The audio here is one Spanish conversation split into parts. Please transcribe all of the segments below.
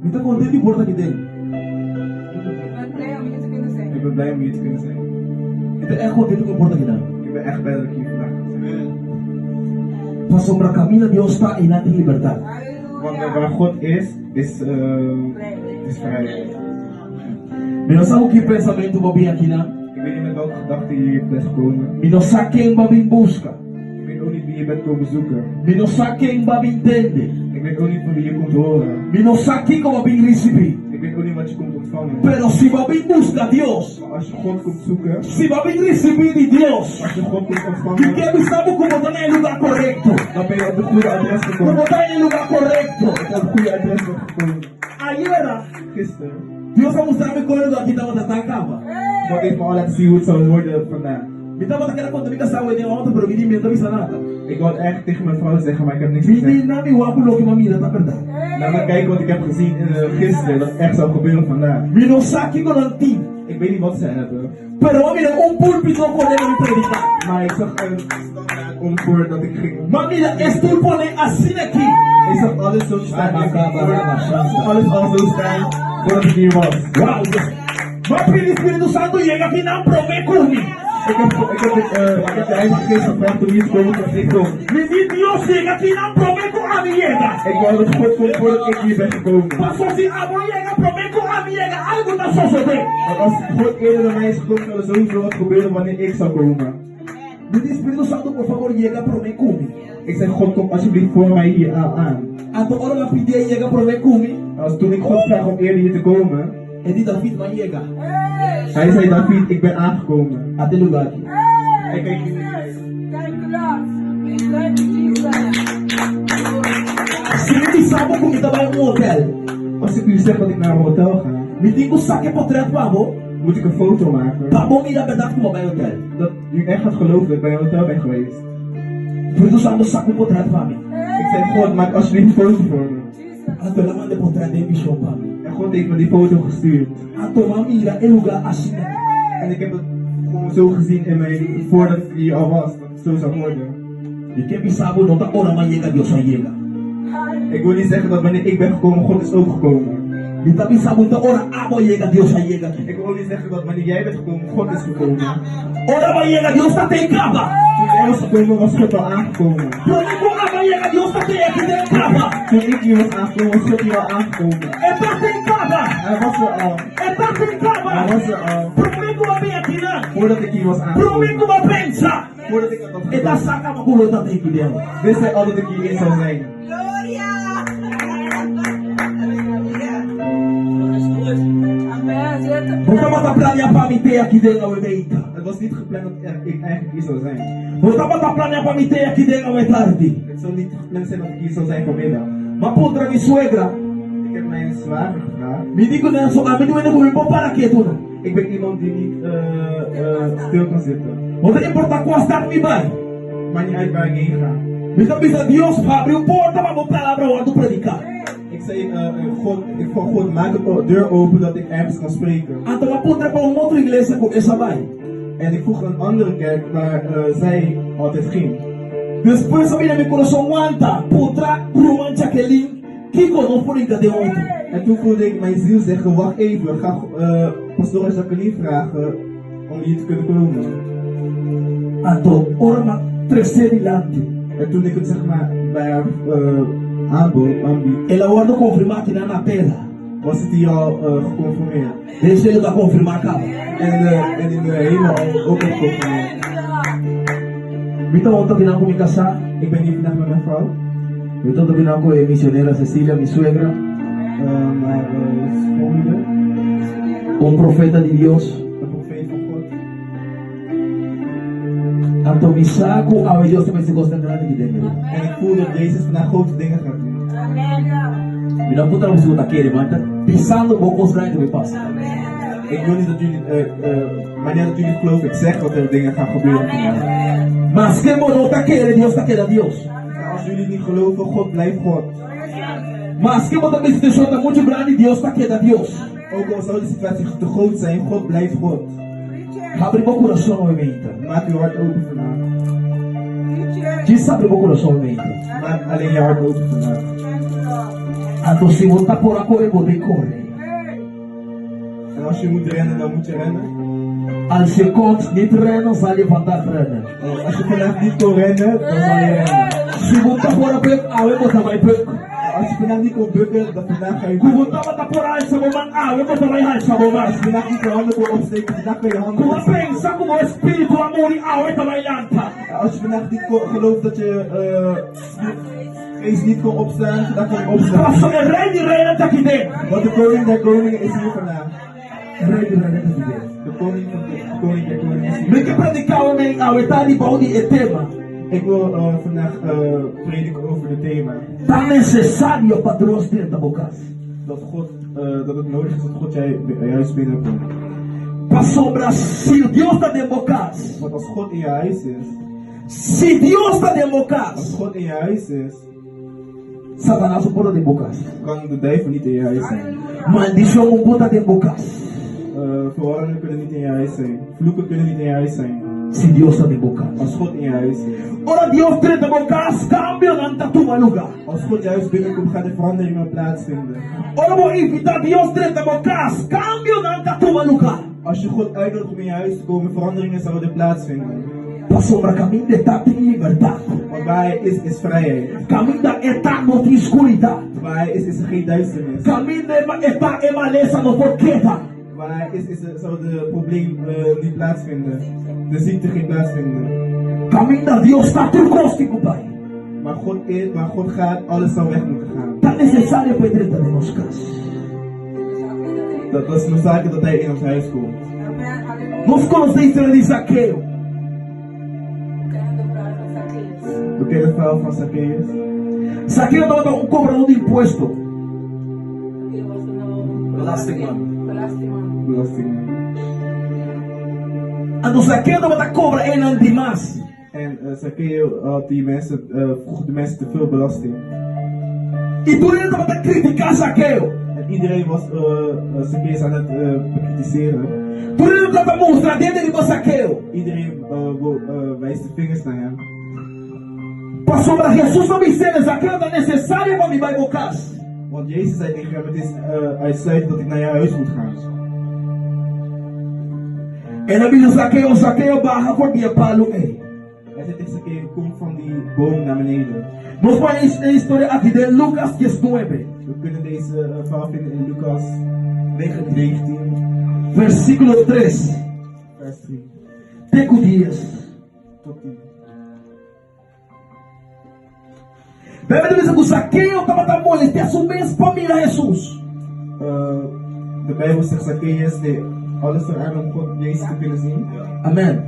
Kita contento importa que tem. Ik ben blij om hier te kunnen zijn. Kita é contento que importa que não. Ik ben echt blij dat ik hier vandaag kan zijn. Para sombra caminho Deus está e não tem liberdade. Want waar God is vrijheid. Mas não sabe o que pensamento vai vir aqui não. Ik weet niet met welke gedachten je hier bent gekomen. Mas não sabe quem vai vir busca. Ik weet ook niet wie je bent komen zoeken. Mas não sabe quem vai vir entender. Ik weet ook niet van wie je komt horen. Mas não sabe quem vai vir receber. Ik weet ook niet wat je komt ontvangen. Pero se vai vir busca Deus. Maar als je God komt zoeken, Se vai vir receber de Deus. als je God komt E ontvangen, que estamos como está no lugar correto. dan ben je op de goede adres Como gekomen. está no lugar correto. Ik heb op de goede adres gekomen. Ayer, Gisteren. Deus vai mostrar me quando aqui estava na cama. God heeft me al laten zien hoe het zou worden vandaag. Me estava naquela quando me casava em ontem, pero me disse não bisa nada. Ik wou eigenlijk tegen mijn vrouw zeggen, maar ik heb niks gezegd. Me não me wapo lo que mamira tá verdade. Laat me kijken wat ik heb gezien gisteren, dat echt zou gebeuren vandaag. Me não sabe que não tem. Ik weet niet wat ze hebben, Pero mira, púlpito com ele me predicar. maar ik zag een standaard om voordat ik ging. Mamira, estou pone assim aqui. Ik zag alles zo staan, alles al zo staan voordat ik hier was. Uau! Mas o Espírito Santo chega aqui não promete comigo. Ik heb de Heilige Geest gevraagd om hier te komen tot ik kom. Me diz Deus chega aqui não promete a minha chega. Ik wou dat God komt voordat ik hier ben gekomen. Passou se a mãe chega, promete a minha chega. Algo tá sucedendo. Want als God eerder dan mij is gekomen, zou er sowieso wat gebeuren wanneer ik zou komen. Me diz Espírito Santo, por favor, chega, promete comigo. Ik zei, God, kom alsjeblieft voor mij hier aan. Então, ora lá pedir chega, promete comigo. Als toen ik God vraag om eerder hier te komen, É de David, mas chega. hij zei, David, ik ben aangekomen. Até lugar aqui. En kijk hier. Se me sabe como está vai hotel. Als ik u zeg dat ik naar een hotel ga, Me diga o saque portrait para bom. moet ik een foto maken. Para bom ir a verdade como vai hotel. Dat u echt gaat geloven dat ik bij een hotel ben geweest. Espírito Santo saque um portrait para mim. Ik zei, God, maak alsjeblieft een foto voor me. Então, ela manda portrait de bichão para mim. En God heeft me die foto gestuurd. Então, mamira, é lugar assim. En ik heb het gewoon zo gezien in mijn, voordat ik hier al was, dat het zo zou worden. E quem sabe não tá ora mas chega, Deus vai chega. Ik wil niet zeggen dat wanneer ik ben gekomen, God is ook gekomen. E também sabe não ora abo chega, Deus vai chega. Ik wil niet zeggen dat wanneer jij bent gekomen, God is gekomen. Ora vai chega, Deus tá tem capa. Toen jij was gekomen, was God al aangekomen. Promete aba chega, Deus tá tem aqui tem capa. Toen ik hier was aangekomen, was God hier al aangekomen. É tá tem capa. Hij was er al. É tá tem capa. Hij was er al. Promete uma bem aqui não. Voordat ik hier was Promete aangekomen. uma pensa. Voordat ik dat had É tá gedaan. saca uma colota tem que dela. Wist hij al dat ik hierin zou zijn. Volta botar planear para me ter aqui dentro da eita. Het was niet gepland dat ik eigenlijk hier zou zijn. Volta botar planear para me ter aqui dentro da tarde. Het zou niet gepland zijn dat ik hier zou zijn vanmiddag. Mas contra minha suegra. Ik heb mijn zwager gevraagd. Me diga não, só a mim não é comigo para quê tu não. Ik ben iemand die niet stil kan zitten. Não tem importar com as datas me vai. Maakt niet uit waar ik heen ga. Me dá bisa Deus abre o porta para botar palavra onde predicar. Ik zei, ik vroeg God, maak de deur open dat ik ergens kan spreken. Então a puta para uma outra igreja com essa vai. En ik vroeg een andere kerk waar zij altijd ging. Depois a minha me coração aguenta, putra, romance aquele que não por ainda de ontem. En toen voelde ik mijn ziel zeggen, wacht even, ga pastoor Jacqueline vragen om hier te kunnen komen. Então, ora ma terceiro ilante. En toen ik het zeg maar bij haar aanbied, Ela guarda confirmar que na terra. was het hier al geconfirmeerd. Deixa ele confirmar cá. En in de hemel ook al geconfirmeerd. Então ontem vinha com minha casa. Ik ben hier vandaag met mijn vrouw, Então vinha com a missionária Cecília, minha suegra, mijn schoonmoeder, profeta de Deus. een profeet van God. Então me saco, a Deus também se gosta grande de dentro. En ik voel dat Jezus vandaag grote dingen gaat doen. Me dá puta música daquele, mas tá pisando bocos grandes me passa. Ik wil niet dat jullie, wanneer dat jullie geloven, ik zeg dat er dingen gaan gebeuren vandaag. Mas que mono daquele, Deus daquele Deus. Maar als jullie niet geloven, God blijft God. Mas que mono também se tá muito grande, Deus daquele Deus. Ook al zou de situatie te groot zijn, God blijft God. Abre meu coração, momento. Maak uw hart open vandaag. Diz abre meu coração, momento. Maak alleen je hart open vandaag. Ando se volta por a correr, vou correr. En als je moet rennen, dan moet je rennen. Als je komt niet rennen, zal je vandaag rennen. Als je vandaag niet kon rennen, dan zal je rennen. Se volta por a buk, awe bota vai buk. Als je vandaag niet kon bukken, dan vandaag ga je Ku bukken. volta bota por a essa moment, awe bota vai hai sa moment. Als je vandaag niet je handen kon opsteken, vandaag kan je handen Ku opsteken. pensa como o espírito amor awe ta vai lanta. Als je vandaag niet gelooft dat je geest niet kon opstaan, vandaag kan je opstaan. Passo e rei di reina ta aqui dentro. Want de koning der koningen is hier vandaag. Rei di reina ta aqui dentro. De koning van de koning der koningen is hier. Me que predicar o men awe ta di baudi e tema. Ik wil vandaag prediken over het thema. Tá necessário padrões dentro da boca. Dat het nodig is dat God jij juist binnenkomt. Para sobrar, se Deus está dentro da boca. Want als God in je huis is, Se Deus está dentro da boca. als God in je huis is, Satanás não pode dentro da boca. kan de duivel niet in je huis zijn. Maldição não pode dentro da boca. Verwarringen kunnen niet in je huis zijn. Vloeken kunnen niet in je huis zijn. Se Deus está dentro da boca. Als God in je huis is. Ora Deus dentro da boca, cambia na tua lugar. Als God juist binnenkomt, gaat er veranderingen plaatsvinden. Ora vou invitar Deus dentro da boca, cambia na tua lugar. Als je God uitnodigt om in je huis te komen, veranderingen zouden plaatsvinden. Para sobrar caminho de etapa em liberdade. Want waar hij is vrijheid. Caminho da etapa não tem escuridão. Waar hij is er geen duisternis. Caminho de etapa é maleza não for queda. Waar hij is zou de probleem niet plaatsvinden. De ziekte geen plaatsvinden. Caminho da Deus está tudo contigo, Pai. Waar God gaat, alles zou weg moeten gaan. Está necessário para entrar em nosso caso. Dat is noodzakelijk dat hij in ons huis komt. Nós conhecemos a história de Zaqueu. We kennen het verhaal van Zacchaeus. Zaqueu estava cobrando de imposto. Belastingman. Então Zaqueu estava cobrando demais. En Zacchaeus had vroeg de mensen te veel belasting. E todo mundo estava criticando Zaqueu. En iedereen was Zacchaeus aan het bekritiseren. Todo mundo estava mostrando dentro de Zaqueu. Iedereen wijst de vingers naar hem. Para sobrar Jesus não me ensina, Zaqueu está necessário para me vai bocar. Want Jezus zei tegen hem, het is uitsluitend dat ik naar je huis moet gaan. En dan wil Zaqueu barra voor die palo. Hij zei tegen Zacchaeus, kom van die boom naar beneden. Nós vamos a história aqui de Lucas 19. We kunnen deze verhaal vinden in Lucas 19, Versículo 3. vers 3 Teco dias. tot 10. Bebe diz que Zaqueu estava da mole, ele tem mês para mirar Jesus. De Bijbel zegt Zacchaeus deed alles eraan om God Jezus te kunnen zien. Amen.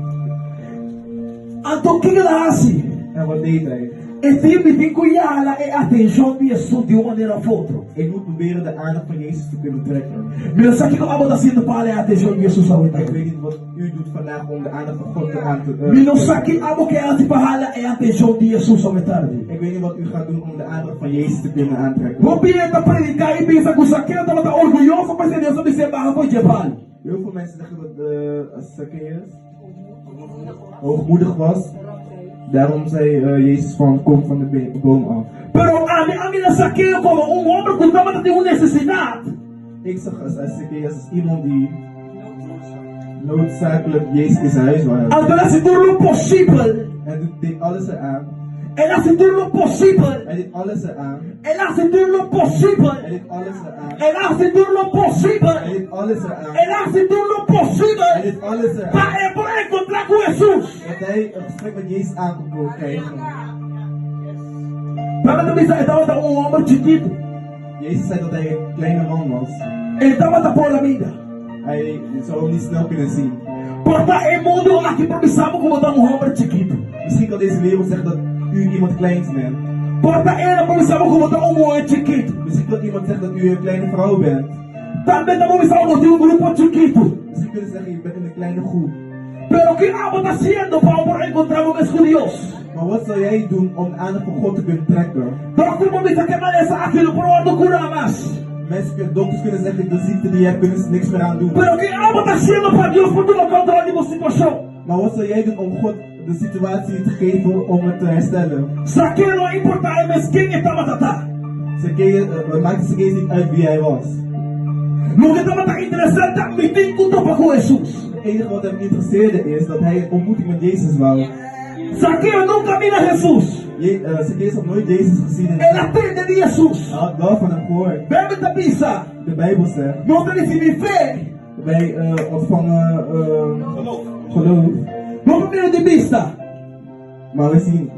Então o que ele faz? En wat deed hij? Esse filme tem que olhar a atenção de Jesus de uma maneira ou outra. Ik moet proberen de aandacht van Jezus te kunnen trekken. Mas sabe o que eu vou fazer para a atenção de Jesus ao Ik entrar? weet niet wat u doet vandaag om de aandacht van God te aan te Mas não sabe que amo que ela para a atenção de Jesus ao entrar. Ik weet niet wat u gaat doen om de aandacht van Jezus te kunnen aantrekken. Vou pedir para predicar e pensa que Zaqueu estava orgulhoso, mas Deus não me se barra foi de palo. Heel veel mensen zeggen dat Zacchaeus hoogmoedig was. Daarom zei Jezus van kom van de boom af. Pero a mim Zaqueu como homem que estava de uma necessidade. Ik zag Zacchaeus als iemand die noodzakelijk Jezus in zijn huis was. Ela se tornou possível. En deed alles eraan. Ela se tornou possível. Hij deed alles eraan. Ela se tornou possível. Hij deed alles eraan. Ela se tornou possível. Hij deed alles eraan. Ela se tornou possível. Hij deed alles eraan. Para encontrar com Jesus. Dat hij een gesprek met Jezus aan kon krijgen. Para também estava homem chiquito. Jezus zei dat hij een kleine man was. Ele estava por la vida. Hij zou hem niet snel kunnen zien. Porta é mundo aqui pensamos como um homem chiquito. Misschien kan deze wereld zeggen dat u iemand kleins bent. Porta era pensamos como um homem chiquito. Misschien kan iemand zeggen dat u een kleine vrouw bent. Também estamos pensando de grupo chiquito. Misschien kunnen ze zeggen je bent in een kleine groep. Pero que amo está haciendo para encontrarnos con Dios. Maar wat zou jij doen om de aandacht van God te kunnen trekken? Doctor momento que maleza aquilo por onde cura mais. Dokters kunnen zeggen de ziekte die je hebt kunnen ze niks meer aan doen. Pero que amo está haciendo para Dios por tomar controle de você situação. Maar wat zou jij doen om God de situatie te geven om het te herstellen? Zaqueu não importava mas quem estava tata. maakte Zacchaeus niet uit wie hij was. Lo que estaba tan interesante, mi te encontró con Jesús. Het enige wat hem interesseerde is dat hij een ontmoeting met Jezus wou. Saqueo nunca mira a Jesús. Zacchaeus had nooit Jezus gezien in Él atiende de Jesús. Hij had wel van hem gehoord. Bebe esta pizza. De Bijbel zegt, No te dice mi fe. wij ontvangen geloof, No me mira de vista. maar we zien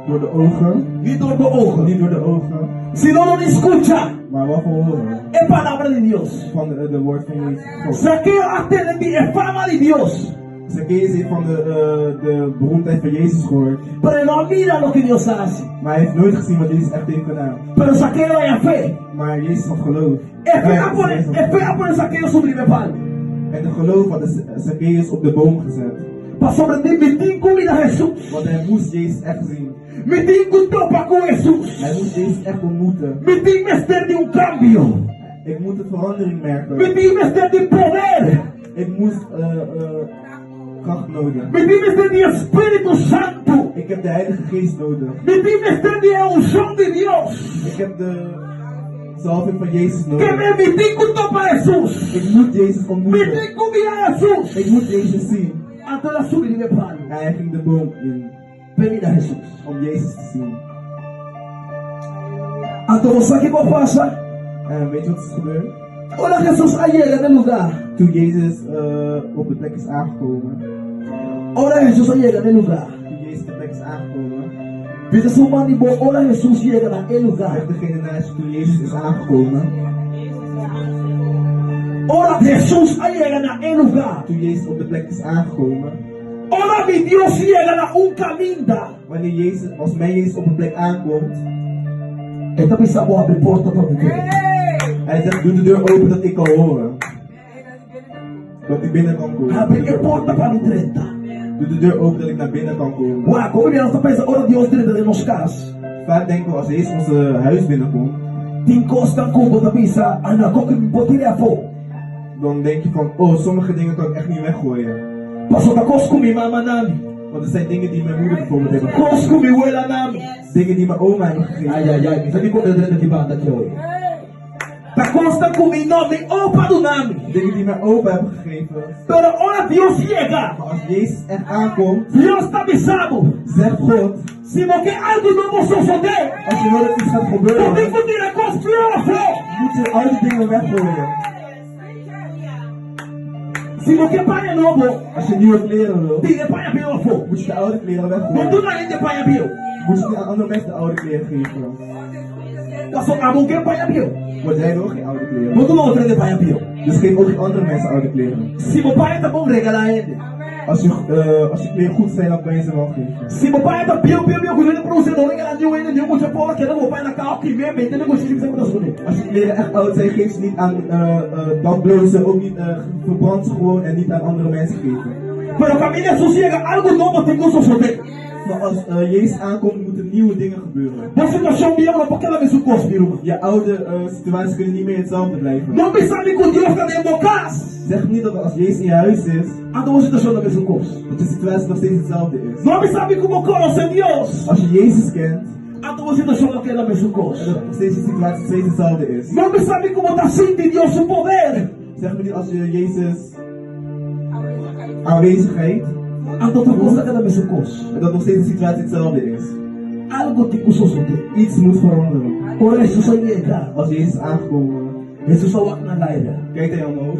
door de ogen, Ni door de ogen. niet door de ogen, Sino lo escucha. maar wat we horen Es palabra de Dios. van de woord van Jezus. God. Saqueo atiende de fama de Dios. Zacchaeus heeft van de beroemdheid van Jezus gehoord, Pero no mira lo que Dios hace. maar hij heeft nooit gezien wat Jezus echt heeft gedaan. Pero Saqueo hay fe. Maar Jezus had geloof. Es fe Ja, a poner, Jezus had es fe a poner Saqueo su primer pan. En de geloof had Zacchaeus op de boom gezet. Para sorprender mi tinco mira a Jesús. Want hij moest Jezus echt zien. Mi tinco topa con Jesús. Hij moest Jezus echt ontmoeten. Mi tinco me estar de un cambio. Ik moet de verandering merken. Mi tinco me estar de poder. Ik moest kracht nodig. Mi tinco me estar de Espíritu Santo. Ik heb de Heilige Geest nodig. Mi tinco me estar de unción de Dios. Ik heb de zalving van Jezus Que nodig. me mi tinco topa a Jesús. Ik moet Jezus Mi ontmoeten. tinco mira a Jesús. Ik moet Jezus zien. Antes de subir mi pan. En hij ging de boom in Venir a Jesús. om Jezus te zien. Antes vos aquí vos pasa. En weet je wat is gebeurd? Ahora Jesús ha llegado al lugar. Toen Jezus op de plek is aangekomen. Ahora Jesús ha llegado al lugar. Toen Jezus op de plek is aangekomen. Dice su mano y vos, ahora Jesús llega al lugar. Zegt degene naast je, toen Jezus is aangekomen. Ahora Jesús ha llegado al lugar. Toen Jezus op de plek is aangekomen. Ahora mi Dios llega a un camino. Wanneer Jezus, als mijn Jezus op een plek aankomt. Esta pizza vos abre porta para mi Hij zegt, doe de deur open dat ik kan horen. Dat ik binnen kan komen. Abre porta para mi 30. Doe de deur open dat ik naar binnen kan komen. Wow, como bien esta pensa, ahora Dios tiene de nos cas. Vaak denken we als Jezus ons huis binnenkomt. Tin costa como esta pizza, anda con que me potire a fo. Dan denk je van, oh, sommige dingen kan ik echt niet weggooien. Paso ta cos con mi mamá nami. Want er zijn dingen die mijn moeder bijvoorbeeld heeft gegeven. Cos con mi abuela nami. Dingen die mijn oma heeft gegeven. Ay, ay, ay, mi con el de banda que hoy. Ta costa con mi nome, opa do nami. Dingen die mijn opa hebben gegeven. Pero ahora Dios llega. Maar als Jezus echt aankomt, Dios está avisado. zegt God, Si no que algo no vos suceder. als je wil dat iets gaat gebeuren, Yo tengo que ir a confiar. moet je al die dingen weggooien. Si no que paia novo. Als je nieuwe kleren wil, Tiene paia biofo. moet je de oude kleren No weggooien. tú nadie te paia bio. Moet je aan andere mensen de oude kleren geven. Paso amo que paia bio. Want jij wil geen oude No kleren. tú no otro de paia bio. Dus geef ook die andere mensen oude kleren. Si mo paia ta bom regala a ele. Als je kleren goed zijn, dan kan je ze wel geven. Si mo paia ta bio cuidando pro você não regala de ele, de muito povo que não paia na carro que me mente não gosto de sempre das coisas. Als je kleren echt oud zijn, geef ze niet aan daklozen, ook niet verbrand ze gewoon en niet aan andere mensen geven. Pero Camila Jesus llega algo novo tengo que suceder. Maar als Jezus aankomt, moeten nieuwe dingen gebeuren. Vos situação minha não porque ela me sucospiru. Je oude situaties kunnen niet meer hetzelfde blijven. Não me sabe que Deus está dentro do casa. Zeg niet dat als Jezus in je huis is, Ando uma situação da mesma coisa. dat de situatie nog steeds hetzelfde is. Não me sabe como conhece Deus. Als je Jezus kent, Ando uma situação daquela mesma en coisa. dat nog steeds de situatie steeds hetzelfde is. Não me sabe como está sentindo Deus o poder. Zeg me niet als je Jezus aanwezigheid, Ando outra coisa daquela mesma coisa. en dat nog steeds de situatie hetzelfde is. Algo tem que suceder. Iets moet veranderen. Ora Jesus aí entra. Als Jezus is aangekomen, Jesus só walk na laira. kijkt hij omhoog.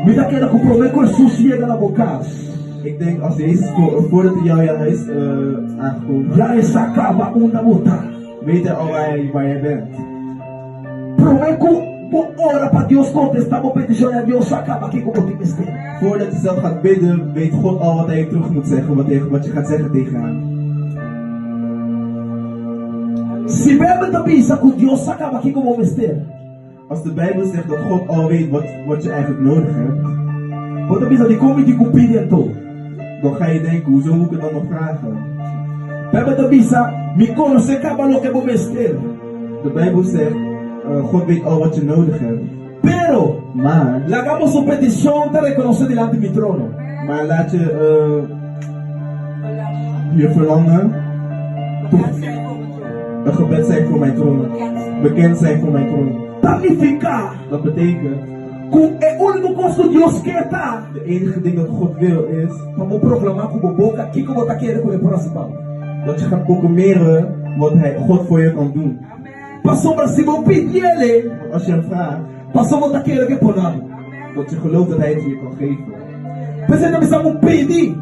Me dá aquela comprometo com Jesus chega na boca. Ik denk als Jezus voordat hij jou in je huis aangekomen, Já essa acaba uma botar. weet hij al waar jij bent. Prometo ora para Deus contestar uma petição e Deus acaba aqui com o time esquerdo. Voordat je zelf gaat bidden, weet God al wat hij terug moet zeggen, wat je gaat zeggen tegen hem. Se bebe da pizza com Deus acaba aqui com o mistério. Als de Bijbel zegt dat God al weet wat je eigenlijk nodig hebt, Outra pizza de como de cumprir então. dan ga je denken, hoezo moet ik het dan nog vragen? Bebe da pizza, me conhece acaba lo que o mistério. De Bijbel zegt, God weet al wat je nodig hebt. Pero, Maar hagamos su petición te reconoce delante de mi trono. laat je verlangen Een gebed zijn voor mijn troon. Bekend zijn voor mijn troon. Significa Dat betekent, que é o único costo de Deus que está. de enige ding dat God wil is, Vamos proclamar com a boca que como está querendo com o próximo. dat je gaat proclameren wat God voor je kan doen. Passou para cima, pedir ele. Want als je hem vraagt, Passou para querer que por nada. dat je gelooft dat hij het je kan geven. Pensei que precisamos pedir.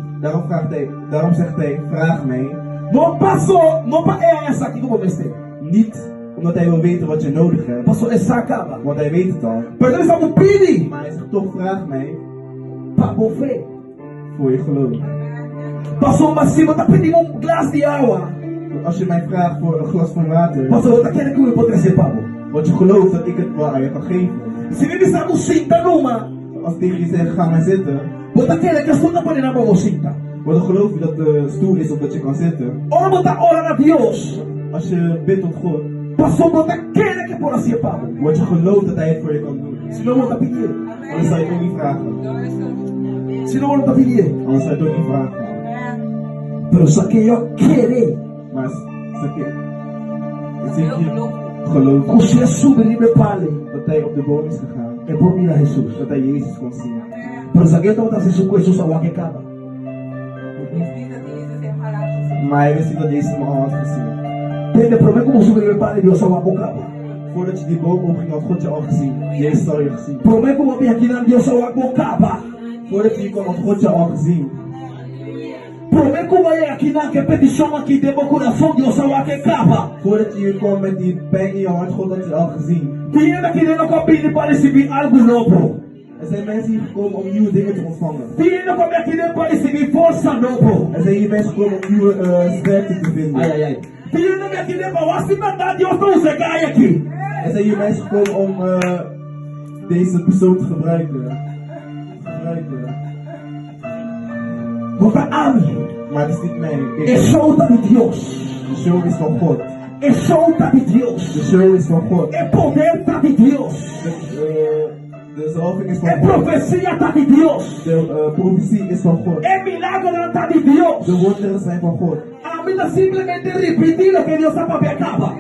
Daarom zegt hij, vraag mij. Não passou, não é essa aqui que eu vou vencer. Niet omdat hij wil weten wat je nodig hebt, Passou essa acaba. want hij weet het al. Mas nós precisamos pedir Maar hij zegt toch, vraag mij para boa fé. voor je geloof. Passou para cima, está pedindo glass de água. Want als je mij vraagt voor een glas van water, Passou, está querendo que eu vou trazer para você. want je gelooft dat ik het wel aan je kan geven. Se ele precisamos sentar numa, Als ik tegen je zeg, ga maar zitten, você está querendo que eu estou para na para você sentar. want dan geloof je dat de stoel is of dat je kan zitten. Ora, você está orando a Deus. Als je bidt tot God, Passou, você está querendo que por assim para você. want je gelooft dat hij het voor je kan doen. Se não, você está pedindo. Anders zou je het ook niet vragen. Se não, você está pedindo. Anders zou je het ook niet vragen. Pero só que eu querer. Maar zeg ik, het is je geloof Você subir e me fale. dat hij op de boom is gegaan, É por mim, Jesus. dat hij Jezus kon zien. Pero só que eu estou trazendo com Jesus a que acaba. Maar hij wist niet dat Jezus hem al had gezien. Ele promete como subir e me fale, Deus a acaba. Voordat je die boom opging, had God je al gezien. Jezus had je gezien. Promete como vir aqui na Deus a acaba. Voordat je hier kwam, had God je al gezien. Promete como é aqui na que petição aqui de meu coração, Deus a acaba. Voordat je hier kwam met die pijn in je hart, God had je al gezien. Viene aqui dentro com a pele para receber algo novo. Er zijn mensen hier gekomen om nieuwe dingen te ontvangen. Viene com aqui dentro para receber força novo. Er zijn hier mensen gekomen om nieuwe sterkte te vinden. Ai. Viene aqui dentro para acima Deus não se cai aqui. Er zijn hier mensen gekomen om deze persoon te gebruiken. Você ame. Maar het is niet mij. É Kijk, solta de Deus. de show is van God. É solta de Deus. De show is van God. É poder tá de Deus. De zalving is É van God. profecia tá de Deus. De profetie is van God. É milagre tá de Deus. De wonderen zijn van God. A mí no simplemente repetir lo que Dios ha para acaba.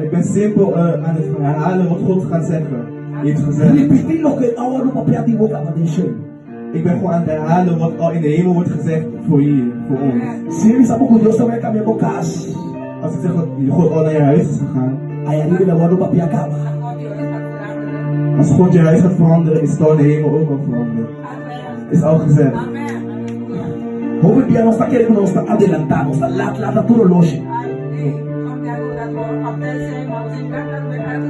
Ik ben simpel aan het herhalen wat God gaat zeggen. Heeft gezegd. Repetir lo que ahora no papel de boca para deixar. Ik ben gewoon aan het herhalen wat al in de hemel wordt gezegd voor hier, voor ons. Se ele sabe que Deus também caminha com casa. Als ik zeg dat God al naar je huis is gegaan. Aí ali agora no papel acaba. Als God je huis gaat veranderen, is het al in de hemel ook al veranderd. Is al gezegd. Hoje dia nós está querendo nós está adelantar, nós está lá tá tudo longe.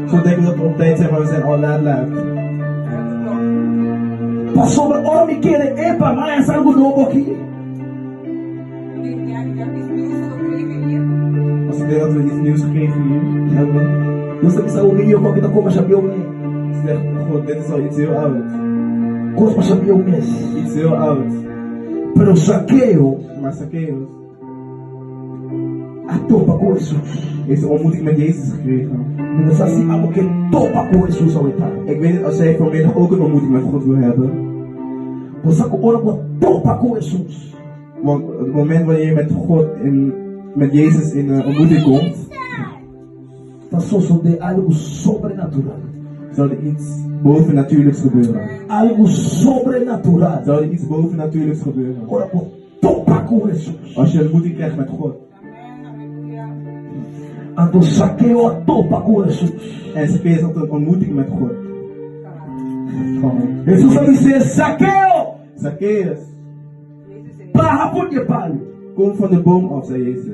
Zo denken we dat we op tijd zijn, maar we zijn al laat. Passou, ora me querer, epa, mas algo novo aqui. Als ik denk dat we iets nieuws gekregen hier hebben. Deus está me ouvindo, eu vou dar como já viu Ik zeg, God, dit is al iets heel oud. como já viu mês. Iets heel oud. Pero Zaqueu Maar Zacchaeus a topa com Jesus. heeft een ontmoeting met Jezus gekregen. Mas assim, algo que topa com Jesus ao entrar. Ik weet niet als jij vanmiddag ook een ontmoeting met God wil hebben. Você ora com topa com Jesus. Want het moment wanneer je met God met Jezus in een ontmoeting komt, Está só de algo sobrenatural. zou er iets bovennatuurlijks gebeuren. Algo sobrenatural. Zou er iets bovennatuurlijks gebeuren. Ora com topa com Jesus. Als je een ontmoeting krijgt met God. Ando Zaqueu a topa com Jesus. En Zacchaeus had een ontmoeting met God. Gewoon. Jesus vai dizer, Zaqueu, Zacchaeus, barra por que palho. kom van de boom af, zei Jezus.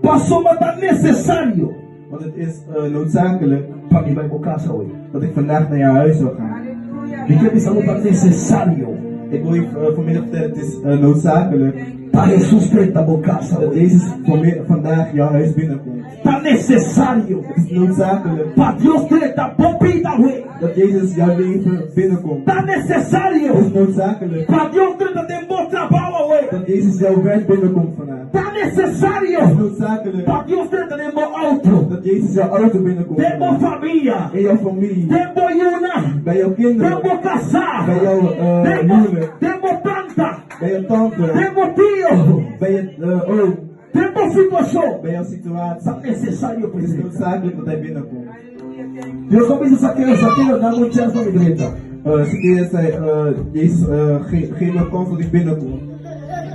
Passou, mas tá necessário. Want het is noodzakelijk Para mim vai para casa hoje. dat ik vandaag naar jouw huis zou gaan. E que pensamos tá necessário. Ik wil je vanmiddag vertellen, het is noodzakelijk Para Jesus ter tá para casa dat hoje. Jezus vandaag jouw huis binnenkomt. Tá necessário. Het is noodzakelijk Para Deus ter tá popita hoje. dat Jezus jouw leven binnenkomt. Tá Het is necessário. noodzakelijk Para Deus ter tá de bom trabalho hoje. dat Jezus jouw werk binnenkomt vandaag. Tá Het is necessário. noodzakelijk Para Deus ter tá de bom auto. dat Jezus jouw auto binnenkomt De bom vandaag. família. In jouw familie, De bom iuna. bij jouw De kinderen, bom casar. bij jouw huwelijk, De bom tanta. bij jouw tante, De bom tio. bij je oom. Tempo situação. bij jouw situatie, Sa necessário het is presente. noodzakelijk dat hij binnenkomt. Deus começa Zaqueu, não me chance para igreja. Zacchaeus zei, Jezus, geef me kans dat ik binnenkom.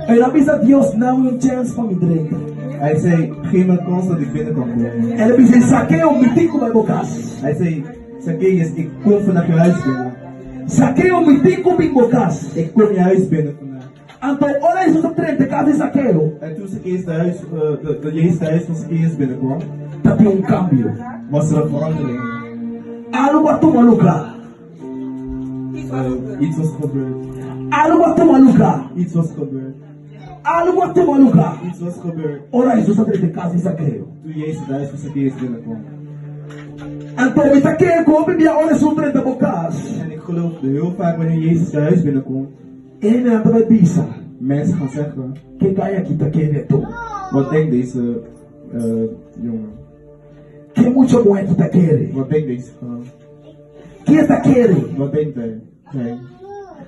Ele avisa Deus, não me chance para igreja. Hij zei, geef me kans dat ik binnen kan komen. Ele diz, Zaqueu, me tico vai bocas. Hij zei, Zacchaeus, ik kom vandaag je huis binnen. Zaqueu, me tico bem bocas. Ik kom je huis binnen vandaag. Então, olha isso do trem, de casa de Zaqueu. En toen Zacchaeus de Jezus thuis van Zacchaeus binnenkwam, Tá tendo cambio. was er een verandering. Algo a tomar lugar. Iets was gebeurd. Algo a tomar lugar. Iets was gebeurd. Algo a tomar lugar. Iets was gebeurd. Olha isso do trem, de casa de Zaqueu. Toen Jezus thuis van Zacchaeus binnenkwam. Então, Zaqueu, como me olha isso do trem de bocas. En ik geloofde heel vaak wanneer Jezus thuis binnenkomt, Ele não vai pensar. mensen gaan zeggen, Que ganha aqui, tá querendo. wat denkt deze jongen? Que muito bom é que tá querendo. Wat denkt deze vrouw? Que tá querendo. Wat denkt hij? Hij.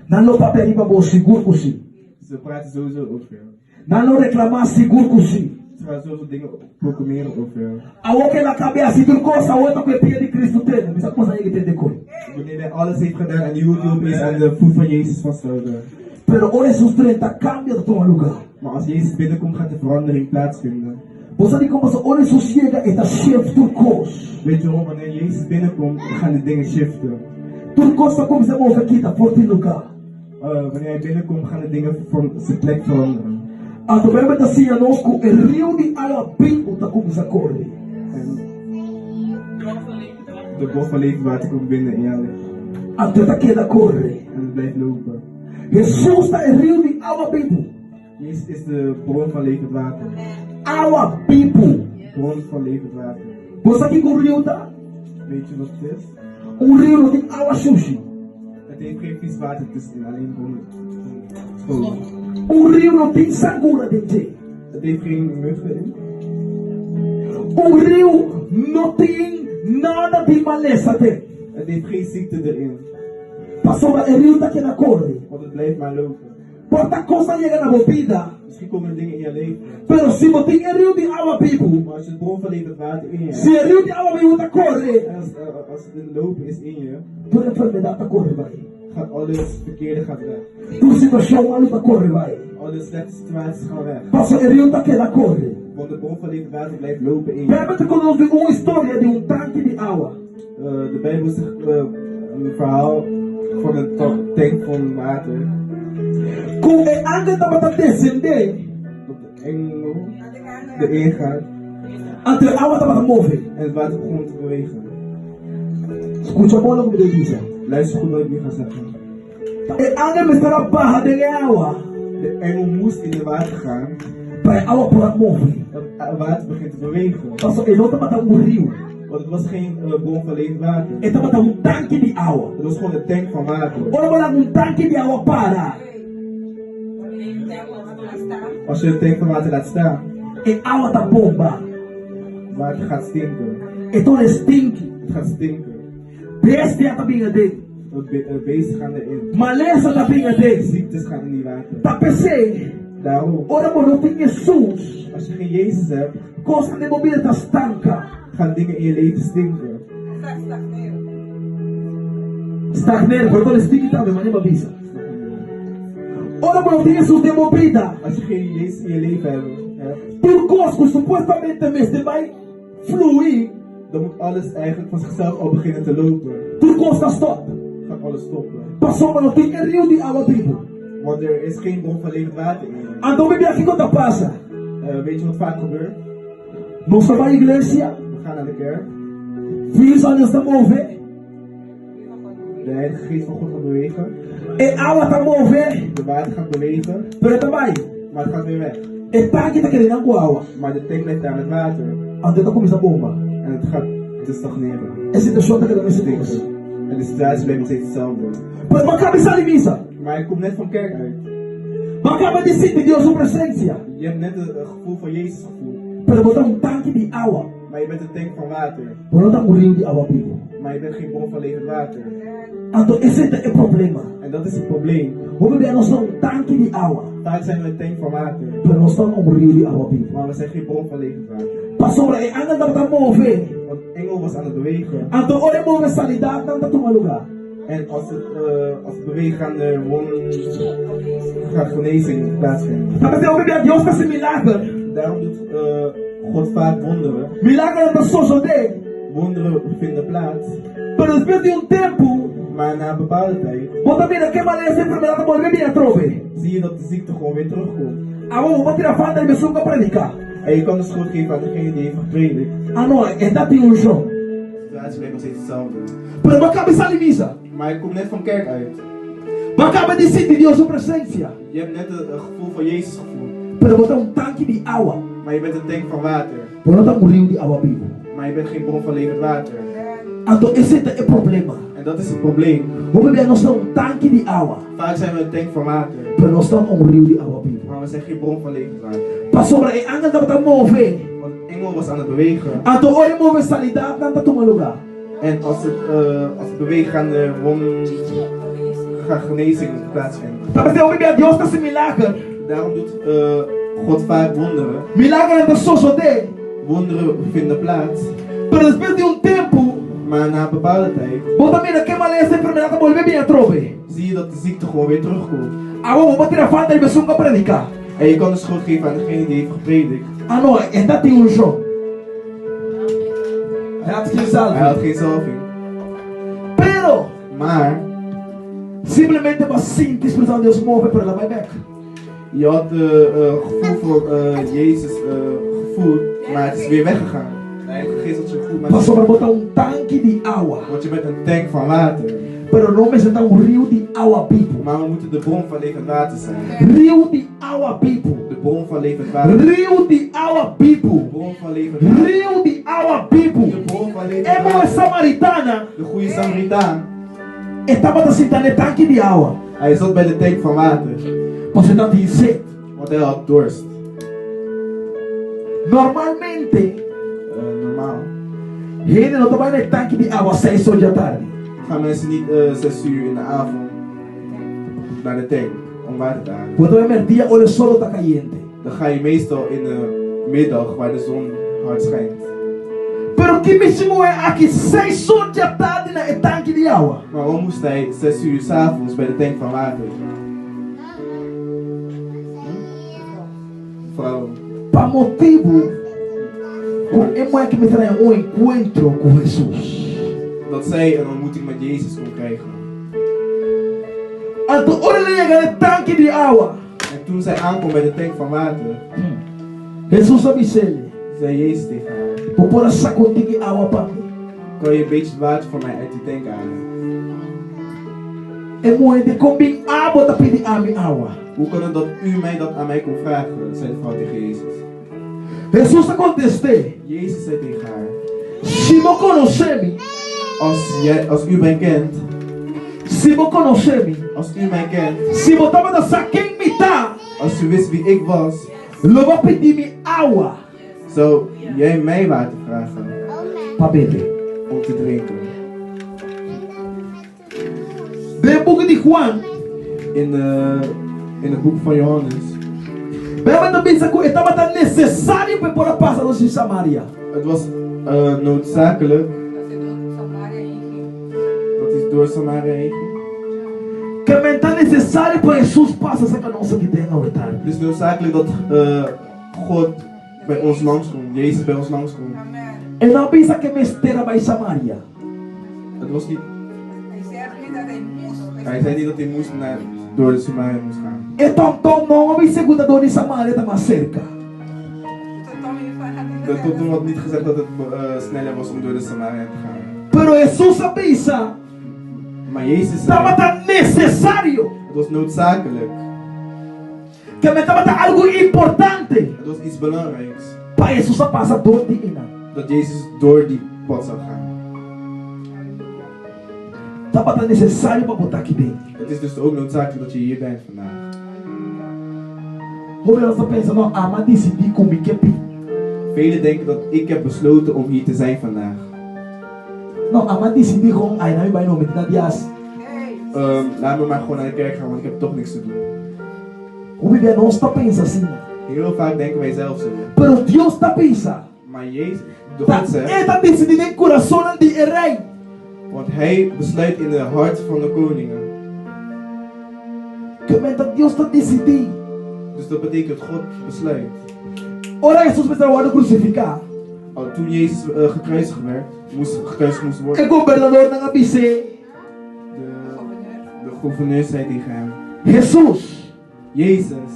Não no papel para você, seguro com si. Ze praten sowieso over jou. Não no reclamar, seguro com si. Ze gaan sowieso dingen proclameren over jou. A outra na cabeça, tudo coisa, a outra que tem de Cristo tem. Mas a coisa aí que tem de coisa. Wanneer hij alles heeft gedaan en die hoeft opeens aan de voet van Jezus vasthouden. Pero olha esses 30 cambia de tomar lugar. Maar als Jezus binnenkomt, gaat de verandering plaatsvinden. Você tem como olha isso chega e tá cheio de turcos. Weet je waarom? Wanneer Jezus binnenkomt, dan gaan de dingen shiften. Turcos tá como se move aqui, tá forte no lugar. Wanneer hij binnenkomt, gaan de dingen van zijn plek veranderen. A do mesmo da cia nosco, o rio de água bimbo tá como se acorde. En de bol van levenswater komt binnen in jou A teta queda corre. en het blijft lopen. Jesus tá o rio de água bimbo. Jezus is de bron van levend water. Água bimbo. Bron van levend water. Você aqui com o rio tá? Weet je wat het is? Rio não tem água suja. Het heeft geen vies water tussenin, alleen gewoon schoon. Rio não tem sangura dentro. Het heeft geen muggen in. Rio não tem nada de maleza dentro. Het heeft geen ziekte erin, Passou o rio tá aqui na corre. want het blijft maar lopen. Porta coisa chega na bebida. Misschien komen er dingen in je leven, Pero se você tem o rio de água bimbo, maar als je het bron van levend water in je hebt, se o rio de água bimbo tá corre, en als het in lopen is in je, toda enfermidade tá corre vai. gaat alles verkeerde gaat weg. Tua situação mal tá corre vai. Alle slechte situaties gaan weg. Passou o rio tá aqui na corre. Want de bron van levend water blijft lopen in je. Bebe te conosco uma história de tanque de água. De Bijbel zegt een verhaal van een tank van water. Com o anjo tava descendendo, Dat de engel erin gaat até a água tava movendo. en het water begon te bewegen. Escuta a bola como ele diz. Luister goed wat ik nu ga zeggen. O anjo me estava barra de água. De engel moest in het water gaan. Para a água por mover. Het water begint te bewegen. Passou ele não tava rio. Want het was geen bron van levend water. Ele tava tanque de água. Het was gewoon een tank van water. Olha tanque de água para. Als je een tank van water laat staan, E água tá bomba. het water gaat stinken. Então ele stinke. Het gaat stinken. Bestia tá bem dentro. Beesten gaan erin. Maleza tá bem dentro. Ziektes gaan in die water. Tá pensei. Daarom, Ora, mas não tem Jesus. als je geen Jezus hebt, Coisa de mobília tá estanca. gaan dingen in je leven stinken. Stagneiro, quando ele stinke também, mas nem avisa. Ora, mas não tem Jesus de movida. Als je geen Jezus in je leven hebt, Por coisa supostamente mesmo vai fluir. dan moet alles eigenlijk van zichzelf al beginnen te lopen. Por coisa stop. Gaat alles stoppen. Passou, mas não tem rio de água vivo. Want er is geen bron van levend water in je. Então, bebê, aqui quando passa. Weet je wat vaak gebeurt? Nós vamos à igreja. We gaan naar de kerk. Filhos anos da mover. De Heilige Geest van God gaat bewegen. E água tá mover. De water gaat bewegen. Pero também. Maar het gaat weer weg. E tanque tá querendo água. Maar de tank blijft daar met water. Ande tá começando a bomba. En het gaat te stagneren. Essa situação tá querendo esse Stinken. Deus. En de situatie blijft nog steeds hetzelfde. Mas uma cabeça de missa. Maar je komt net van kerk uit. Mas acaba de sentir Deus sua presença. Je hebt net het gevoel van Jezus gevoel. Pero botar tanque de água. Maar je bent een tank van water. Por não tá rio de água vivo. Maar je bent geen bron van levend water. Então, esse é o problema. En dat is het probleem. Hoe we nog zo'n tanque die ouwe. Vaak zijn we een tank van water, Maar nog zo'n omriel die ouwe biep. maar we zijn geen bron van levend water. Pastor, e anga dat we move. Want Engel was aan het bewegen. Então, ore move sanidade não tá tomando lugar. En als het bewegen gaan er gaat genezing plaatsvinden. Mas eu vi a Deus faz milagre. Daarom doet God vaak wonderen. Milagre não só jode. Wonderen vinden plaats. Pero depois de tempo, Maar na een bepaalde tijd bota mira que maneira essa enfermidade volver bem a trove. zie je dat de ziekte gewoon weer terugkomt. Agora vou tirar fanda e me suga predicar. En je kan de schuld geven aan degene die heeft gepredikt. Ah não, é da um jogo. De situatie blijft nog steeds hetzelfde. Pero vai cabeça limisa. Maar je komt net van kerk uit. Vai cabeça de sentir Deus sua presença. Je hebt net het gevoel van Jezus gevoeld. Pero botar tanque de água. Maar je bent een tank van water. Por não tá rio de água vivo. Maar je bent geen bron van levend water. Então esse é o problema. En dat is het probleem. Hoe we nog zo'n tanque de água. Vaak zijn we een tank van water. Pero não estão rio de água vivo. Maar we zijn geen bron van levend water. Pastor, e anga dat we move. Want Engel was aan het bewegen. Então ore move sanidade não tá tomando lugar. En als het bewegen gaan er gaat genezing plaatsvinden. Mas eu vi a Deus faz milagre. Daarom doet God vaak wonderen. Milagre não só jode. Wonderen vinden plaats. Pero depois de tempo, Maar na een bepaalde tijd bota mira que maneira essa enfermidade volver bem a trove. zie je dat de ziekte gewoon weer terugkomt. Agora vou tirar fanda e me suga predicar. En je kan de schuld geven aan degene die heeft gepredikt. Ah não, é da um jogo. Hij had geen Hij salve. had geen zalving. Pero, Maar simplesmente was sim que a expressão de Deus move para ela vai back. je had gevoel voor Jezus gevoeld, maar het is weer weggegaan. De Heilige Geest had je goed, maar Passou para botar tanque de água. want je bent een tank van water. Pero não me sentar rio de água vivo. Maar we moeten de bron van levend water zijn. Rio de água vivo. De bron van levend water. Rio de água vivo. De bron van levend water. Rio de água vivo. De bron van levend É uma water. samaritana. De goede Samaritaan. Estava sentando no tanque de água. Hij zat bij de tank van water. Você não tem sede. Want hij had dorst. Normalmente, Normaal ele não estava no tanque de água às 6 horas da tarde. gaan mensen niet 6 uur in de avond naar de tank om water te halen. Quando é meio-dia, olha o sol está caliente. Dan ga je meestal in de middag waar de zon hard schijnt. Pero que me chamou é aqui 6 horas da tarde no tanque de água. Maar waarom moest hij 6 uur 's avonds bij de tank van water? Vrouw. Para motivo, é mais que me traz encontro com Jesus. Dat zij een ontmoeting met Jezus kon krijgen. Então, olha ele chega no tanque de água. En toen zij aankwam bij de tank van water, Jesus avisou ele: zei Jezus tegen haar: vou pôr essa sacolinha de água para mim. kan je een beetje water voor mij uit die tank halen? É muito combin água para pedir a minha água. Hoe kan het dat u mij dat aan mij kon vragen? Zei de vrouw tegen Jezus. Jesus contestou: Jezus zei tegen haar: se não conhecer me, als u mij kent, se não conhecer me, als u mij kent, se botava da saquinha me tá, als u wist wie ik was, não vou pedir me água zou jij mij water vragen para beber. om te drinken. De boek de Juan, In het boek van Johannes. Bíblia também estava tão necessário para pôr a passar em Samaria. Het was noodzakelijk dat hij door Samaria heen ging. Que é tão necessário para Jesus passar essa nossa que tem agora tarde. Het is noodzakelijk dat God bij ons langskomt, Jezus bij ons langskomt. E não pensa que mesteira vai Samaria. Het was niet. Hij zei niet dat hij moest door de Samaria moest gaan. Então, não houve segunda dor em Samaria, está mais cerca. Toen had niet gezegd dat het sneller was om door de Samaria te gaan. Pero Jesus avisa, Maar Jezus estava zei, tão necessário, het was noodzakelijk. que estava tão algo importante Het was iets belangrijks. para Jesus passar dor de ina. Dat Jezus door die pad zou gaan. Estava tão necessário para botar aqui dentro. Het is dus ook noodzakelijk dat je hier bent vandaag. Hoe we ons pensa, não, a mãe decidiu comigo que Velen denken dat ik heb besloten om hier te zijn vandaag. não, a mãe decidiu com, aí não vai não me dá dias. laat me maar gewoon naar de kerk gaan, want ik heb toch niks te doen. O Bíblia não está pensa assim. Heel vaak denken wij zelf zo. Pero Deus está pensa. Maar Jezus, de Tá, God zegt, ele está decidindo em coração de rei. want hij besluit in de hart van de koningen. Que menta Deus está decidindo. Dus dat betekent God besluit. Ora Jesus vai trabalhar crucificar. Al toen Jezus gekruisigd gekruisigd moest worden, O governador não avise. de gouverneur zei tegen hem, Jesus, Jezus,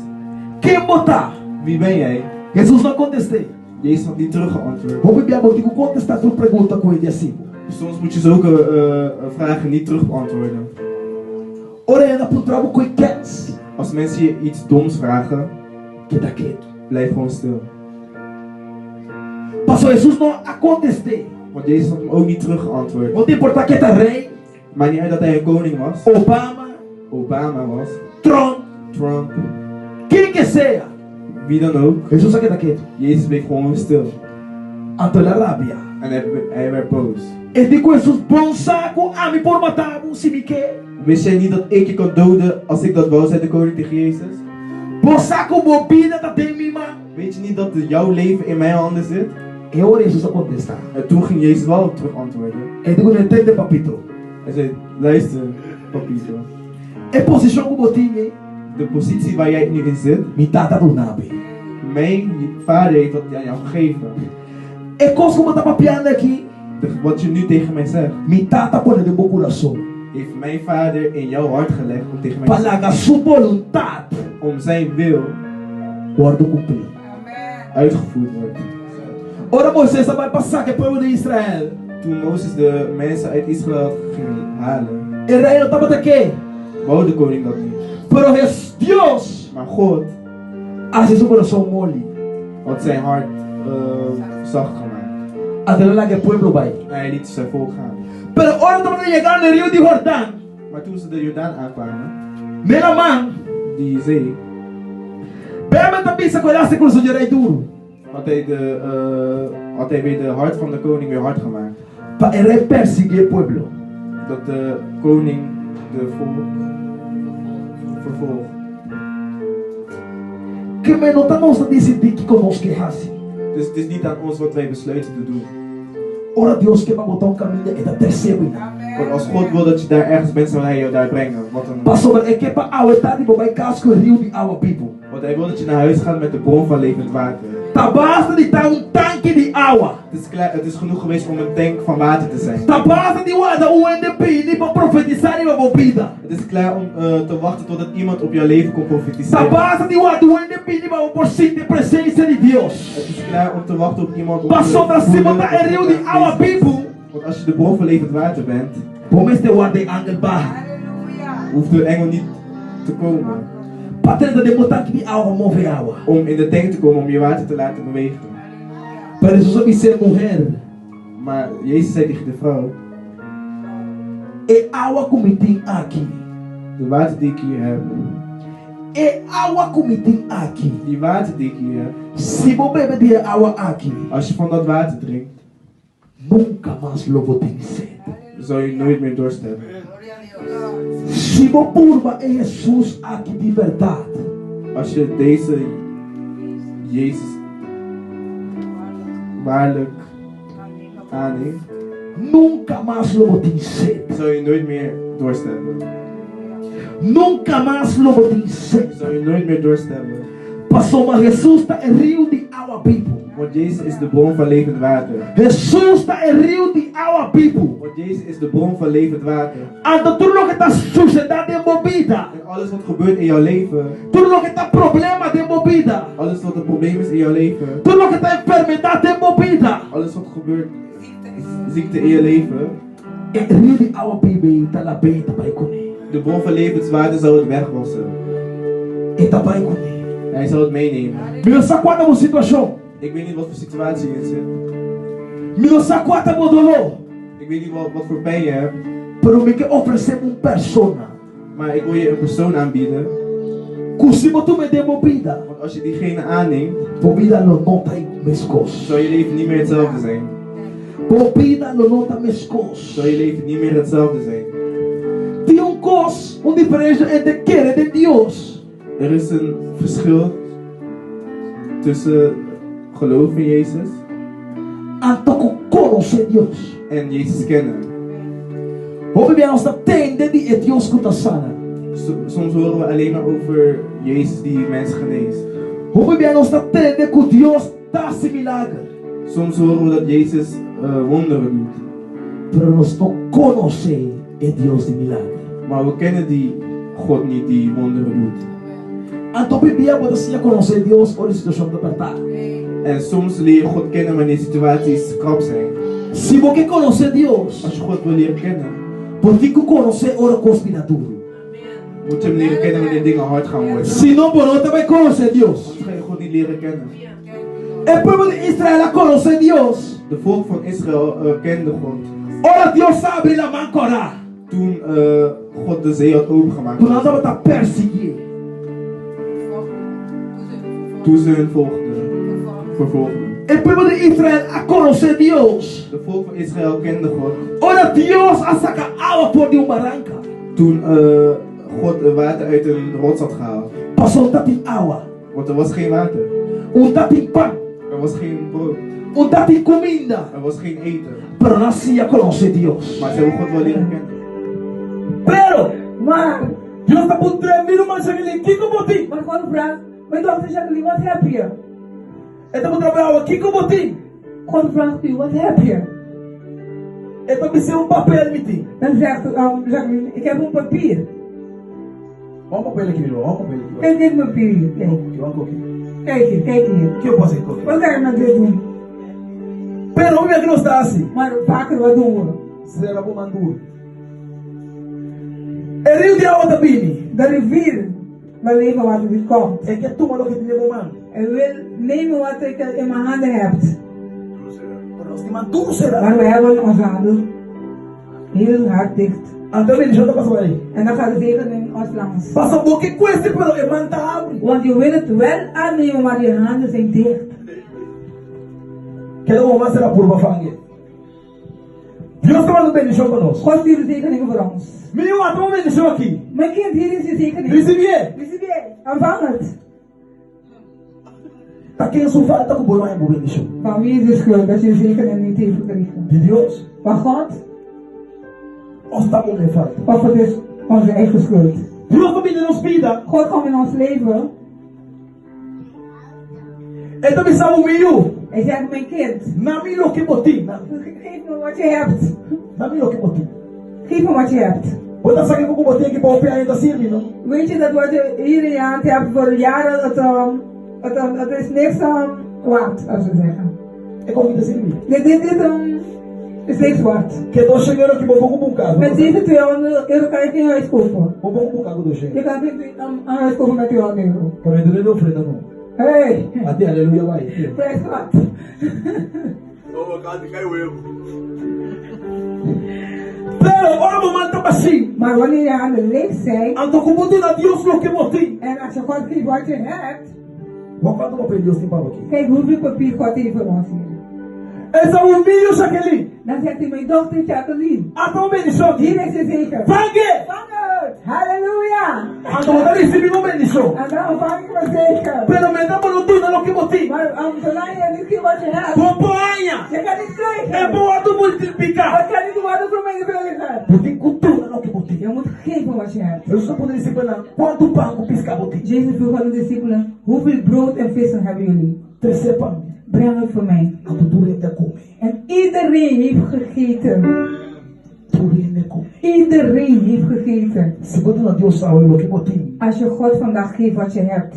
quem botar? wie ben jij? Jesus não contestou. Jezus had niet teruggeantwoord. O Bíblia não digo contestar sua pergunta com ele assim. Soms moet je zulke vragen niet terug beantwoorden. Ora ainda por trabo com quietos. Als mensen je iets doms vragen, Que tá quieto. blijf gewoon stil. Pastor Jesus não contestou. Want Jezus had hem ook niet teruggeantwoord. Não te importa que tá rei. Maar niet uit dat hij een koning was, Obama, Obama was, Trump, Trump, quem que seja. wie dan ook. Jesus aqui tá quieto. Jezus bleef gewoon stil. Ante la rabia. En hij werd boos. Ele diz Jesus, bom saco, a me por matar, se me quer. Wist jij niet dat ik je kan doden als ik dat wou, zei de koning tegen Jezus? Bom saco, bobina, tá tem mima. Weet je niet dat jouw leven in mijn handen zit? E ora Jesus a contestar. En toen ging Jezus wel terug antwoorden. Ele diz, não entende, papito. Hij zei, luister, papito. É posição que eu tinha. De positie waar jij nu in zit, Me tata do nabe. mijn vader heeft dat aan jou gegeven. É coisa como eu tava piando aqui. Wat je nu tegen mij zegt, Me tata põe de meu coração. heeft mijn vader in jouw hart gelegd om tegen mij te zeggen, Para sua vontade. om zijn wil Guarda cumprir. uitgevoerd wordt. Ora Moisés vai passar que é povo de Israel. Toen Mozes de mensen uit Israël ging halen, Israel não tava daqui. wou de koning dat niet. Pero Deus Maar God hace su coração mole. had zijn hart zacht gemaakt. Até lá que o pueblo vai. En hij liet zijn volk gaan. Pero ora tava chegando no Rio de Jordão. Maar toen ze de Jordaan aankwamen, Nela man. die zee, Bem também se conhece com o Senhor aí duro. had hij weer de hart van de koning weer hard gemaakt. Para ele perseguir o pueblo. Dat de koning de volk vervolgt. Que me não estamos a decidir que conosco é assim. Dus het is niet aan ons wat wij besluiten te doen. Ora Deus que vai botar caminho e da terceira. Want als God wil dat je daar ergens bent, zal hij jou daar brengen. Pastor, é que para a etade vai casco rio de água vivo. Want hij wil dat je naar huis gaat met de bron van levend water. Tá basta de estar tanque de água. Het is genoeg geweest om een tank van water te zijn. Tá basta de guardar NDP para profetizar e uma vida. Het is klaar om te wachten totdat iemand op jouw leven komt Tá profetiseren. basta de guardar NDP para por sentir presença de Deus. Het is klaar om te wachten op iemand om Passou para cima voelen da of rio op de te água lezen. vivo. Want als je de bron van levend water bent, Como este guarda angel barra. hoeft de engel niet te komen Para tentar de botar que de água move água. om in de tank te komen om je water te laten bewegen. Para Jesus sabe ser mulher. Maar Jezus zei tegen de vrouw, É água como tem aqui. de water die ik hier heb, É água como tem aqui. die water die ik hier heb, Se você beber de água aqui, als je van dat water drinkt, nunca mais logo tem sede. zal je nooit meer dorst hebben. Se você purba é Jesus aqui de verdade, Als je deze Jezus waarlijk aanneemt, nunca mais logo tem sede. zal je nooit meer dorst hebben. Nunca mais logo tem sede. Zal je nooit meer dorst hebben. Passou, mas Jesus está em rio de água vivo. Want Jezus is de bron van levend water. Jesus está em rio de água vivo. Want Jezus is de bron van levend water. Anda tudo que está sucedendo envolvida. En alles wat gebeurt in jouw leven, Tudo que está problema de envolvida. alles wat een probleem is in jouw leven, Tudo que está enfermidade envolvida. alles wat gebeurt, ziekte in je leven, É rio de água vivo está lá bem, está bem com ele. de bron van levenswater zal het wegwassen. Está bem com ele. Hij zal het meenemen. Me não sabe qual é a situação. Ik weet niet wat voor situatie je in zit. Me não sabe qual é o dolor. Ik weet niet wat voor pijn je hebt. Pero me quer oferecer uma persona. Maar ik wil je een persoon aanbieden. Que se você me der movida, Want als je diegene aanneemt, movida não está em meus costas. zal je leven niet meer hetzelfde zijn. Movida não está em meus costas. Zal je leven niet meer hetzelfde zijn. Tem uma diferença entre querer de Deus Er is een verschil tussen geloof in Jezus e conhecer Deus. en Jezus kennen. Hoe we ons dat tende die het Deus kunt sana. Soms horen we alleen maar over Jezus die mensen geneest. Hoe we ons dat tende que Deus dá milagre. Soms horen we dat Jezus wonderen doet. Pero nós não conhecemos o Deus de milagre. Maar we kennen die God niet die wonderen doet. Então Bíblia pode se conhecer Deus ou situação de apertar. En soms leer je God kennen wanneer situaties krap zijn. Se você conhecer Deus, Als je God wil leren kennen, porque que conhecer ora conspirador. moet je hem leren kennen wanneer dingen hard gaan worden. Se não por outra vai conhecer Deus. Anders ga je God niet leren kennen. O povo de Israel conhece Deus. De volk van Israël kende God. Ora Deus abre a mão cora. Toen God de zee had opengemaakt. Tu nada vai perseguir. Toen ze hun vervolgden. O povo de Israel conhece Deus. De volk van Israël kende God. Ora Deus a sacar água por de barranca. Toen God water uit een rots had gehaald. Passou tapin água. Want er was geen water. Tapin pão. Er was geen brood. Tapin comida. Er was geen eten. Pero nascia conhece Deus. Maar ze hebben God wel leren kennen. Pero, maar, Deus está por 3.000 mas aquele que como ti. Maar gewoon vraag, mijn dochter Jacqueline, wat heb je? Então vou trabalhar aqui como ti. God vraagt u, wat heb je? Então me ser papel me ti. Dan zegt Jacqueline, ik heb een papier. Vamos papel aqui, meu. Vamos papel aqui. Kijk dit papier. Kijk. Vamos aqui. Kijk hier, kijk hier. Que eu posso encontrar? Wat ga je met dit doen? Pero hoe é que nós está assim? Maar vaker, wat doen we? Será bom mandur. É rio de água da Bini. De rivier, waar leven water dit komt. É que tu malo que te levou man. En wil nemen wat ik in mijn handen heb. Pero nós te mandur será. Maar we hebben onze handen heel hard dicht. Então ele já tá passando aí. En dan gaat de zegen in ons langs. Passa um pouquinho com esse pero é manta abre. Want je wil het wel aannemen, maar je handen zijn dicht. Que não vamos ser a purba fangue. Deus está mandando bendição conosco. God stuurt de zegeningen voor ons. Meu, então uma bendição aqui. Mijn kind, hier is je zegening. Recebie. Receive, ontvang het. Tá quem sofá tá com boa em boa bendição. Van wie is de schuld dat je de zegening niet heeft gekregen? De Deus. Van God? Ou está com me falta. Of het is onze eigen schuld? Deus família nos vida. God komt in ons leven. Então me salva o meu. Hij zegt, mijn kind, Na milo que botim. geef me wat je hebt. Na milo que botim. Geef me wat je hebt. Bota sabe que eu botim aqui para o pé ainda assim, não? Weet je dat wat je hier in je hand hebt voor jaren, het is niks waard, als we zeggen. É como que assim. Dit is niks waard. Que tô chegando que vou com um carro. Met deze 200 euro kan je geen huis kopen. Vou com um carro do Je cheio. kan geen huis kopen met 200 euro. Para mim não ofrenda não. Hey, Até aleluia vai. prijs wat. Pero ora vou mandar assim. Maar wanneer je handen leeg zijn, Então como botim na Deus lo que botim. en als je God geeft wat je hebt, Vou quanto papel Deus tem para aqui. kijk hoeveel papier God heeft voor ons hier. Essa o meu Jacqueline. Dan zegt hij, mijn dochter Jacqueline, Então bendição aqui. hier is je zegen. Fangue. Vang het! Halleluja! Então vou dar receber uma bendição. En dan vang ik mijn zegen. Pero me dá para tudo lo que botim. Maar zolang je niet geeft wat je hebt, Companha. je kan niet É krijgen. boa do multiplicar. Het kan niet worden vermenigvuldigen. Porque cultura lo que botim. Je moet geven wat je hebt. Eu só poderia dizer para quanto pão piscar botim. Jezus vroeg aan de discipelen, hoeveel brood en vissen hebben jullie? 3 pão. Breng het voor mij. A cultura ainda come. En iedereen heeft gegeten. Tudo ainda come. Iedereen heeft gegeten. Se botar na Deus sabe lo que botim. Als je God vandaag geeft wat je hebt,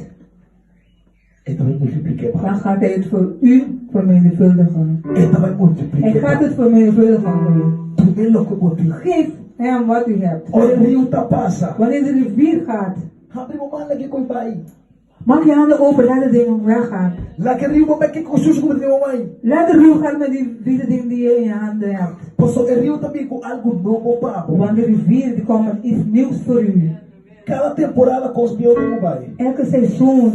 Então vai multiplicar. dan gaat hij het voor u vermenigvuldigen. Então vai Hij multiplicar. gaat het vermenigvuldigen voor u. Tudo lo que botim. Geef hem wat u hebt. Olha o rio tá passa. Wanneer de rivier gaat, Abre uma mala que coi pai. mag je handen open, laat de dingen weggaan. Lá que rio vai que coisas como tem mãe. Laat de rivier gaan met die dingen die je in je handen hebt. Posso o rio também com algo novo papo. Want de rivier die komt met iets nieuws voor u. Cada temporada com os meus não vai. Elke seizoen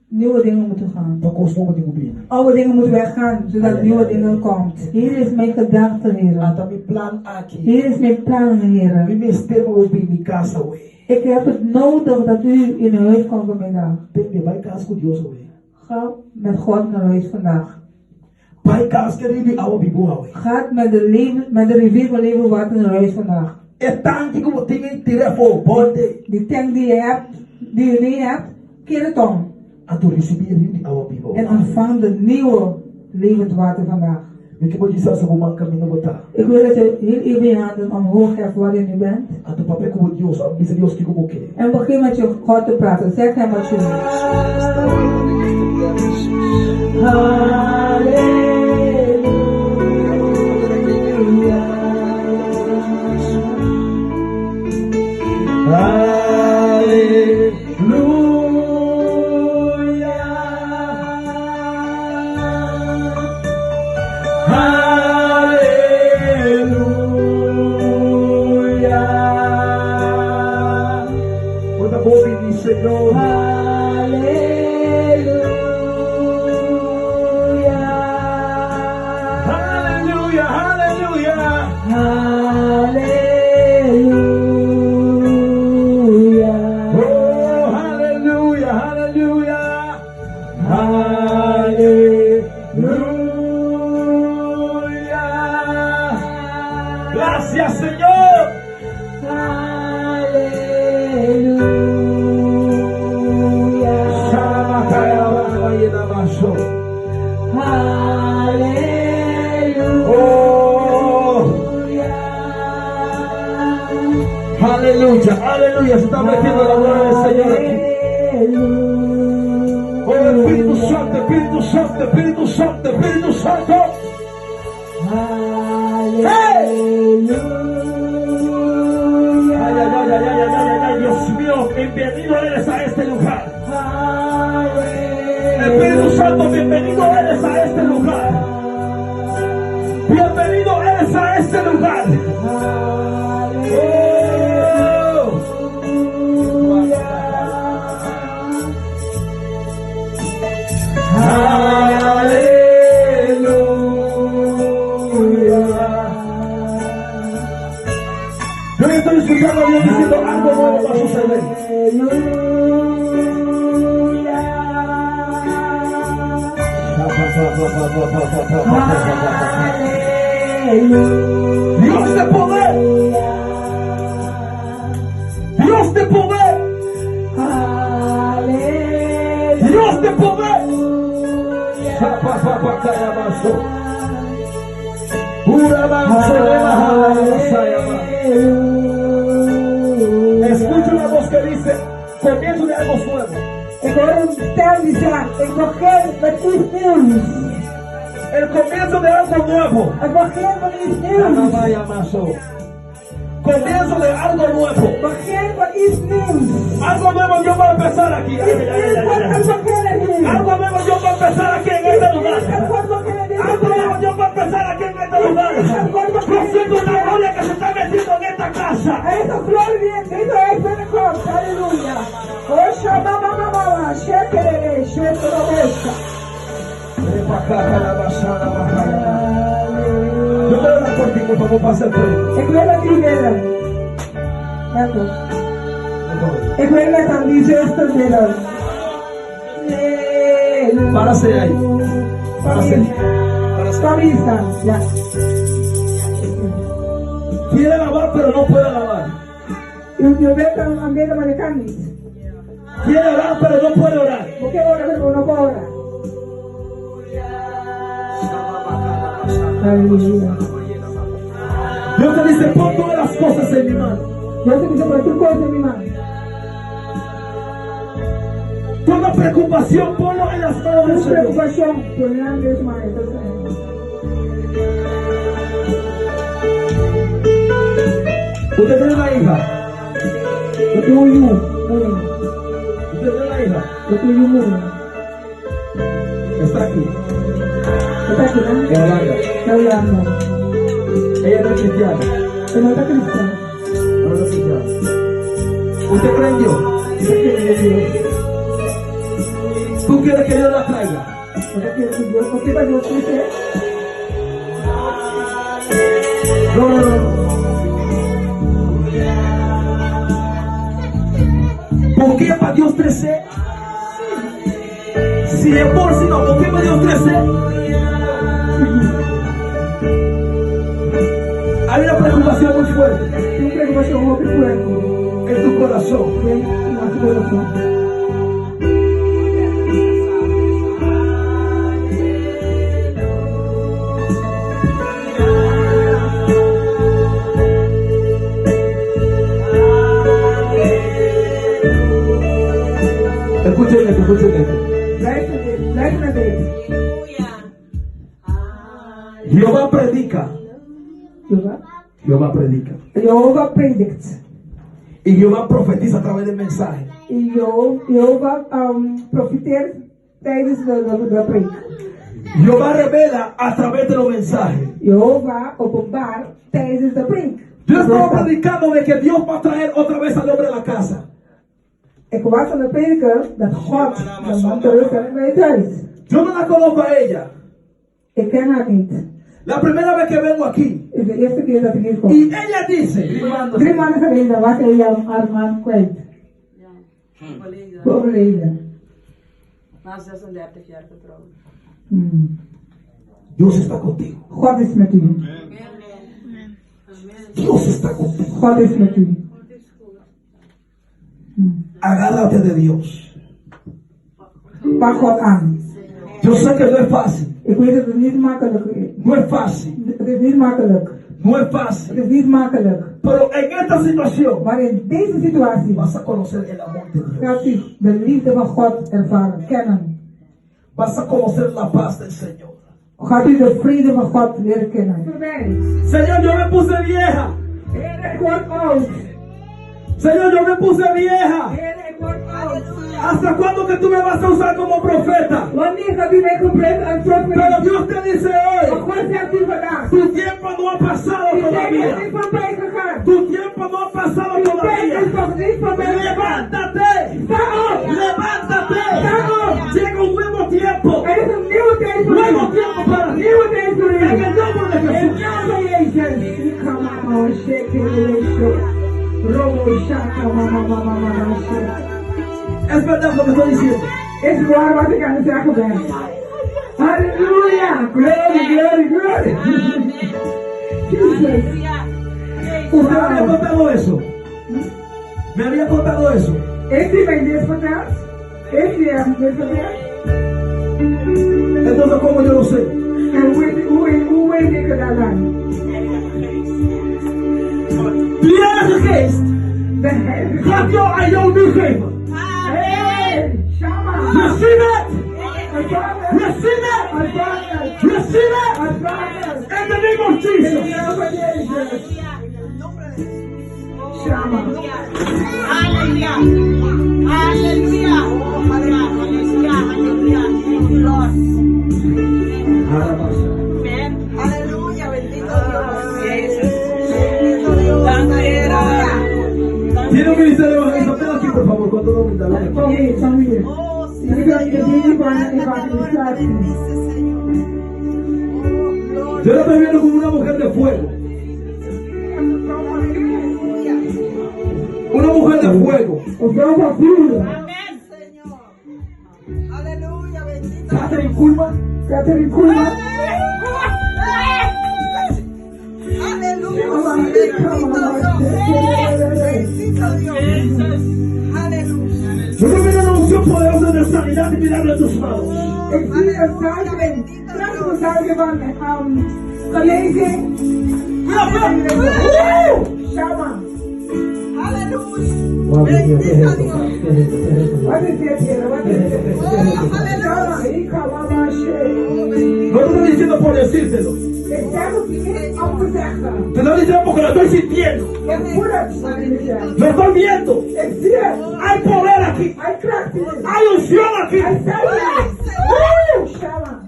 nieuwe dingen moeten gaan. Para coisas novas de binnen. Oude dingen moeten weggaan, zodat nieuwe dingen komt. Hier is mijn gedachte, Heer. Ata mi plan aqui. Hier is mijn plan, Mi Heer. mestre o bi mi casa we. Ik heb het nodig dat u in uw huis komt vanmiddag. Tem de vai casa com Deus we. Ga met God naar huis vandaag. Vai casa que ribi awa bi boa we. Ga met de rivier van leven water naar huis vandaag. É tanto que você tem que tirar for bonde. Die tank die je hebt, die je niet hebt, keer het om. Ato receber ribi awa bi boa. En ontvang de nieuwe levend water vandaag. Me que pode dizer essa uma caminho botar. Ik wil dat je heel even je handen omhoog hebt waar je nu bent. Ato papel com Deus, a bisa Deus que como que. En begin met je God te praten. Zeg hem wat je wil. Quando ouve diz Senhor, aleluia, aleluia. Oh, aleluia, aleluia. Aleluia. Gracias, Senhor. Aleluya, aleluya, se está metiendo la gloria del Señor aquí. Oh, Espíritu Santo, Espíritu Santo, Espíritu Santo, Espíritu Santo. Ay, ay, ay, ay, ay, ay, ay, Dios mío, bienvenido eres a este lugar. Espíritu Santo, bienvenido eres a este lugar. Bienvenido eres a este lugar. Yo estoy escuchando a Dios diciendo algo nuevo va a suceder. Dios de poder. Dios de poder. Dios de poder. Escucha una voz que dice, comienzo de algo nuevo. Ik hoor een stem die zegt, ik begin met iets nieuws. El comienzo de algo nuevo. Ik begin met iets nieuws. Comienzo de algo nuevo. Begin met iets nieuws. Algo nuevo Dios va a empezar aquí. Iets nieuws wordt er beginnen hier. Algo nuevo Dios va a empezar aquí en este lugar. Het wordt beginnen in Algo deze nuevo plek. Dios va a empezar aquí en este lugar. Yo siento una gloria que se está metiendo en esta casa. Er is een glorie die in deze huis binnenkomt. Halleluja. Oh, shabba-ba-ba-ba-ba. Shekerere, shekerere. Yo quiero una cortina, por favor, pase el frente. Ik wil dat u willen. Ja, toch. Ik wil dat aan die zuster willen. Nee. Párase ahí. Párase. Kom hier staan. Ja. Quiere lavar, pero no puede lavar. U wilt aan bidden, maar je kan niet. Quiere orar, pero no puede orar. Moet je oren, pero no puedo orar. Halleluja. Dios te dice, pon todas las cosas en mi mano. Dios te dice, pon tus cosas en mi mano. Toda preocupación, ponlo en las manos del Tu Señor. preocupación, ponla en Dios maestro. Usted tiene una hija. Lo tuyo muy. Usted tiene una hija. Lo tuyo muy. Está aquí. Está aquí, ¿no? En Holanda. Está hablando. Ella no es cristiana. Que no está cristiano. No es cristiana. ¿Usted cree en Dios? Usted cree en Dios. Tú quieres que Dios la traiga. Você quer que Deus, você vai Deus crescer? No, no, no. ¿Por qué para Dios crecer? Si es por si no, ¿por qué para Dios crecer? Hay una preocupación muy fuerte Tem preocupação muito forte en tu corazón. em nosso coração. Escuchen esto, escuchen esto. Leve na dele. Jehová predica. Jeová. Jehová predica. Jeová predict. Y Jehová profetiza a través del mensaje. E Jeová profiteer tijdens de preek. Jehová revela a través de los mensajes. Jeová openbaar tijdens de preek. Yo estaba predicando de que Dios va a traer otra vez al hombre a la casa. Ik was aan het prediken dat God de man terugbrengt bij het huis. Yo no la conozco a ella. Ik ken haar niet. La primera vez que vengo aquí. Het is de eerste keer dat ik hier kom. Y ella dice, 3 maanden geleden was hij haar man kwijt. Overleden. Na 36 jaar getrouwd. Dios está contigo. God is met u. Dios está contigo. God is met u. Agárrate de Dios. Pak God aan. Yo sé que no es fácil. Ik weet dat het niet makkelijk is. No es fácil. Het is niet makkelijk. No es Het fácil. is niet makkelijk. Pero en esta situación Maar in deze situatie vas a conocer el amor de Dios. gaat u de liefde van God ervaren, kennen. Vas a conocer la paz del Señor. Gaat u de vrede van God leren kennen. Señor, yo me puse vieja. Heer, ik word oud. Señor, yo me puse vieja. Heer, ik word oud. ¿Hasta cuándo que tú me vas a usar como profeta? Wanneer gaat u mij gebruiken als Pero profeet? Dios te dice Maar hoy, God zegt u vandaag. tu tiempo no ha pasado Die tijd is todavía. niet voorbij gegaan. Tu tiempo no ha pasado Die tijd todavía. is nog niet voorbij gegaan. Levántate. Sta op. Levántate. Sta op. Llega un nuevo tiempo. Er is een nieuwe tijd voor Nuevo u. tiempo para ti. Nieuwe tijd voor u. En el nombre de In Jesús. naam van Jezus. Ik ga mama shake it. Robo shaka mama shake. Es verdad lo que estoy diciendo. Is waar wat ik aan het zeggen ben. Halleluja. Glory, glory, glory. Jesus. ¿Usted me había contado eso? ¿Me había contado eso? Heeft u mij dit verteld? Heeft u hem dit verteld? Entonces, ¿cómo yo lo sé? En hoe weet ik het dan? Die Heilige Geest De Heilige gaat jou aan jou nu geven. Hey, Shama. Receive it. Advantage. Receive it. Advantage. Receive it. Advantage. In the name of In de Jesus. naam van Jezus. Shama. Aleluya. Aleluya. Oh, aleluya. Aleluya. Thank you, Lord. Amen. Aleluya. Bendito Dios. Bendito Dios. Aleluya. Tiene un ministerio evangelista. Ven aquí, por favor, con toda humildad. Ven aquí. Kom hier, kom hier. Oh, sí. Ik wil je dienen van evangelisatie. Bendice, Señor. Oh, Yo la estoy viendo como una mujer de fuego. Una mujer de fuego. Een vrouw van vuur. Amén, Señor. Aleluya. Bendito. Catherine Kuhlman. Catherine Koelman. Aleluya. Bendito Dios. Bendito Dios. Aleluya. Yo también una unción poderosa de sanidad y milagro en tus manos. Ik zie een zuivering. Krachtige zuivering van genezing. Shama. Aleluya. Bendito Dios. Wat is dit, Heer? Wat is dit? Shama. Ik ga mama shake. No te estoy diciendo por decírtelo. Ik zeg het niet om te zeggen. Te lo estoy diciendo porque lo estoy sintiendo. Ik voel het. Wat ik zeg. Lo estoy viendo. Ik zie het. Hay poder aquí. Hij kracht is. Hay unción aquí. Hij zuivering. Shama.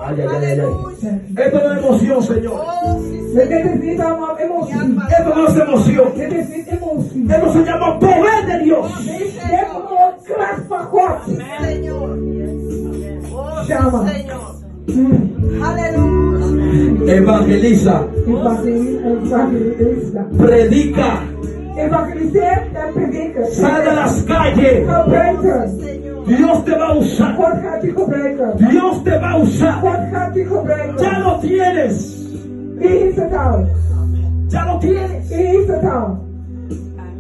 Ay, ay, ay, ay, ay. Aleluya. Esto no es emoción, Señor. Oh, sí, Dit Señor. is niet allemaal emotie. Esto no es emoción. Dit is niet emotie. Esto se llama poder de Dios. Dit is gewoon kracht van God. Señor. Oh, sí, Shama. Señor. Aleluya. Evangeliza, Evangelista. predica, Evangeliseer en prediken. sal a las calles. Gebruiken. Señor. Dios te va a usar. God gaat je gebruiken. Dios te va a usar. God gaat je gebruiken. Ya lo tienes. Wie heeft het al? Ya lo tienes. Wie heeft het al?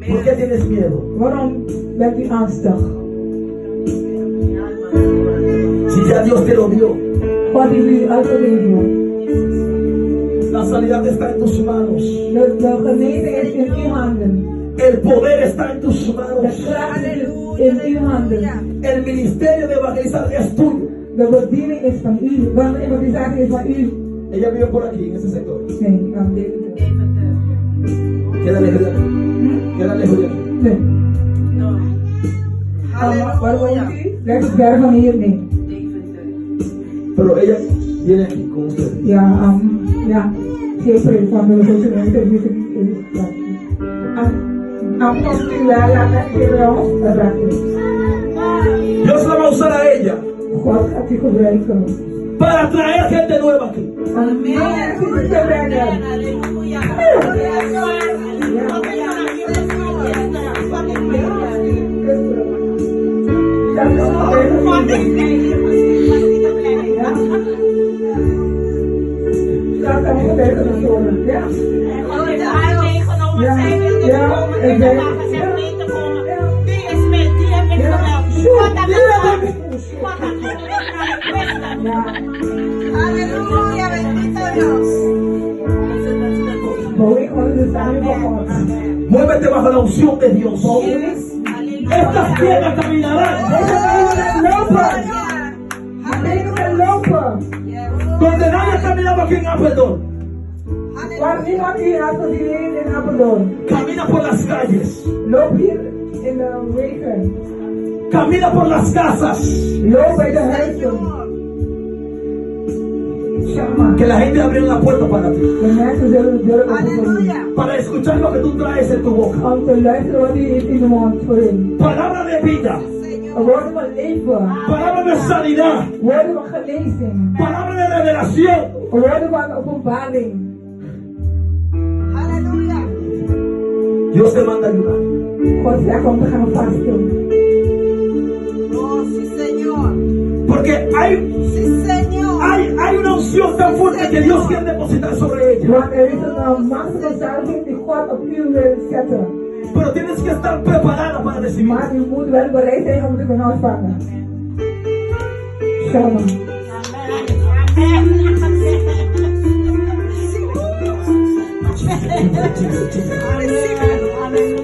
¿Por qué tienes miedo? Waarom bent u angstig? Si ya Dios te lo dio. God heeft u uitgegeven. La sanidad está en tus manos. De genezing is in uw handen. El poder está en tus De manos. kracht is in uw handen. El ministerio de evangelizar es tuyo. De bediening is van u. Want de evangelisatie is van u. Ella vive por aquí, en ese sector. Nee, dan dit is het. Queda lejos de aquí. Queda lejos de aquí. Nee. Waar woont Aleluya. u? Lekker ver van hier, nee. Pero ella viene aquí con ustedes. Ja, ja. Siempre cuando los funcionarios dicen komt u wel laten ons raken. Dios la va a usar a ella God gaat u gebruiken. para traer gente nueva aquí. Om mensen te brengen. Aleluya. Dat is een dat kan niet beter worden. Ja. Aleluya. Bendito Dios. Maar ik hoor de stem van God. Muévete bajo la unción de Dios. Estas piernas caminarán Deze benen lopen. Benen lopen. donde nadie ha caminado aquí en Apeldoorn. Waar niemand hier had gezien in Apeldoorn. Camina por las calles. Loop hier in de wegen. Camina por las casas. Loop bij de huizen. Shama. Que la gente abre la puerta para ti. De mensen zullen de deur openen. Aleluya. Para escuchar lo que tú traes en tu boca. Om te luisteren wat u heeft in de mond voor hen. Palabra de vida. Woorden van leven. Palabra de sanidad. Woorden van genezing. Palabra de revelación. Woorden van openbaring. Aleluya. Dios te manda a ayudar. God zegt om te gaan vasten. Oh, sí, Señor. Porque Sí, Señor. hay una unción tan fuerte que Dios quiere depositar sobre ella. Want er is een machtige salving die God op u wil zetten. Pero tienes que estar preparada para recibir. Maar u moet wel bereid zijn om te kunnen ontvangen. Shama.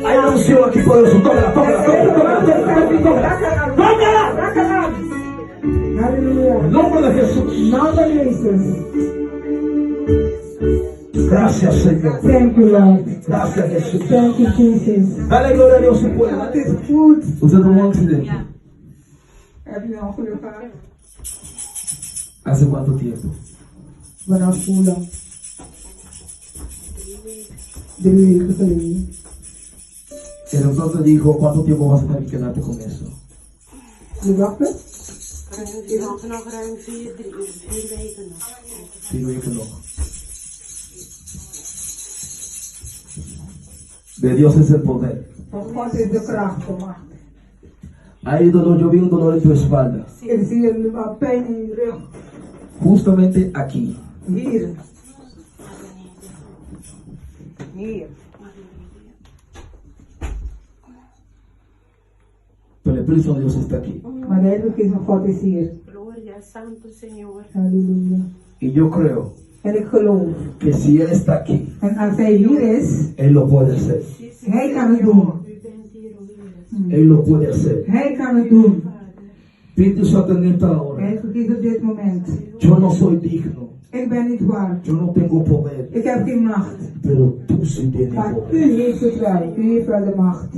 Hay una unción aquí por eso. Tócala, tócala, Er is een tócala, machtige tócala. salving. Raak eraan. ¡Tócala! Raak eraan. Halleluja. En nombre de Jesús. Naam van Jezus. Gracias, Señor. Thank you, Lord. Gracias, Jesús. Thank you, Jesus. Dale gloria a Dios si puede. Het is goed. Usted tuvo un accidente. Heb je een ongeluk gehad? ¿Hace cuánto tiempo? Vanaf hoe lang? 3 weken geleden. El doctor te dijo, ¿cuánto tiempo vas a tener que quedarte con eso? Je dokter? Nog ruim 4 weken nog. 4 weken nog. De Dios es el poder. Van God is de kracht, de macht. Hay dolor, yo vi un dolor en tu espalda. Ik zie een pijn in je rug. Justamente aquí. Hier. Hier. Pero el Espíritu de Dios está aquí. Maar de Heilige Geest van God is hier. Gloria Santo Señor. Halleluja. Y yo creo En ik geloof. que si Él está aquí, En als Hij hier is, Él lo puede hacer. Hij kan het doen. U bent hier, o Heer. Él lo puede hacer. Hij kan het doen. Espíritu Santo en esta hora. Heilige Geest op dit moment. Yo no soy digno. Ik ben niet waard. Yo no tengo poder. Ik heb geen macht. Pero tú sí tienes Maar poder. u heeft het wel. U heeft wel de macht.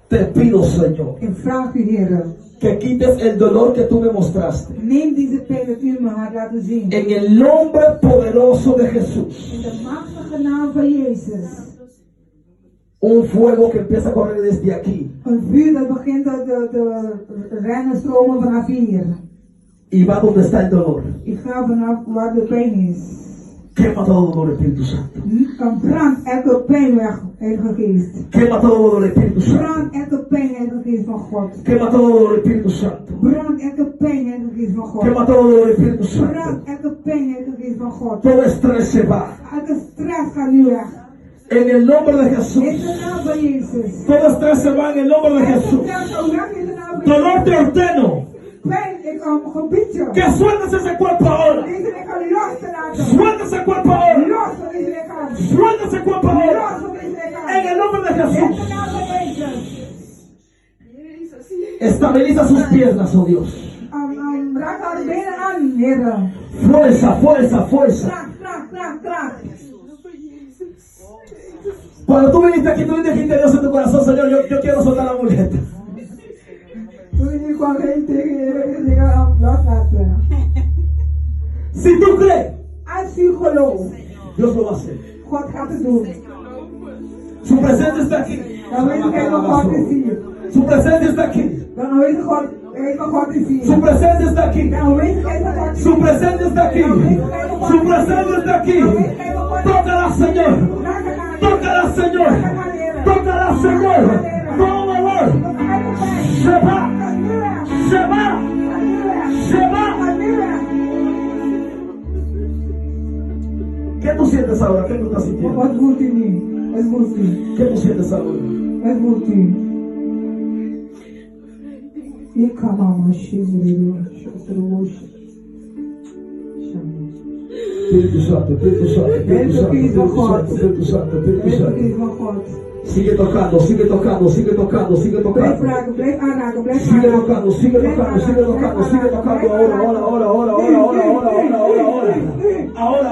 Te pido, Señor, Ik vraag u, Heer, que quites el dolor que tú me mostraste. Neem deze pijn dat u me had laten zien. En el nombre poderoso de Jesús. In de machtige naam van Jezus. Un fuego que empieza a correr desde aquí. Een vuur dat begint te rennen, stromen vanaf hier. Y va donde está el dolor. Ik ga vanaf waar de pijn is. Quema todo dolor, Espíritu Santo. Kan brand elke pijn weg, Heilige Geest. Quema todo dolor, Espíritu Santo. Brand elke pijn, Heilige Geest van God. Quema todo dolor, Espíritu Santo. Brand elke pijn, Heilige Geest van God. Quema todo dolor, Espíritu Santo. Brand elke pijn, Heilige Geest van God. Todo estrés se va. Elke stress gaat nu weg. En el nombre de In Jesús. de naam van Jezus. Todo estrés se va en el nombre de Elke Jesús. stress gaat weg in de naam van Dolor Jezus. te ordeno. Pijn, ik gebied je. Que sueltes ese cuerpo ahora. Deze lichaam los te laten. Suelta ese cuerpo ahora. Los van deze lichaam. Suelta ese cuerpo ahora. Los van deze lichaam. En el nombre de In de Jesús. naam van Jezus. Estabiliza sus piernas, oh Dios. Raak haar benen aan, Heer. Fuerza, fuerza, fuerza. Kracht. Cuando tú viniste aquí, tú dijiste Dios en tu corazón, Señor, yo quiero soltar la muleta. Toen je kwam heen tegen je dingen loslaten. Si tú crees, Als u gelooft, Dios lo va a hacer. God gaat het doen. Su presencia está aquí. Dan weet ik dat God is hier. Su presencia está aquí. Dan weet ik God is hier. Su presencia está aquí. Dan weet ik dat God is Su hier. presencia está aquí. Su presencia está aquí. Tócala, Señor. Tócala, Señor. Tócala, Señor. Todo dolor. Se va. Se va. Se va. ¿Qué tú sientes ahora? ¿Qué tú estás sintiendo? Wat voelt u nu? Wat voelt u? ¿Qué tú sientes ahora? Wat voelt u? Ik kan mama shimmer. Espíritu Santo, Espíritu Santo, Espíritu Santo, Espíritu Santo, Espíritu Santo, Espíritu Santo. van God. Sigue tocando, sigue tocando, sigue tocando, sigue Blijf tocando. raken, blijf aanraken, blijf Sigue aanraken. tocando, sigue tocando, sigue tocando, sigue tocando. Ahora,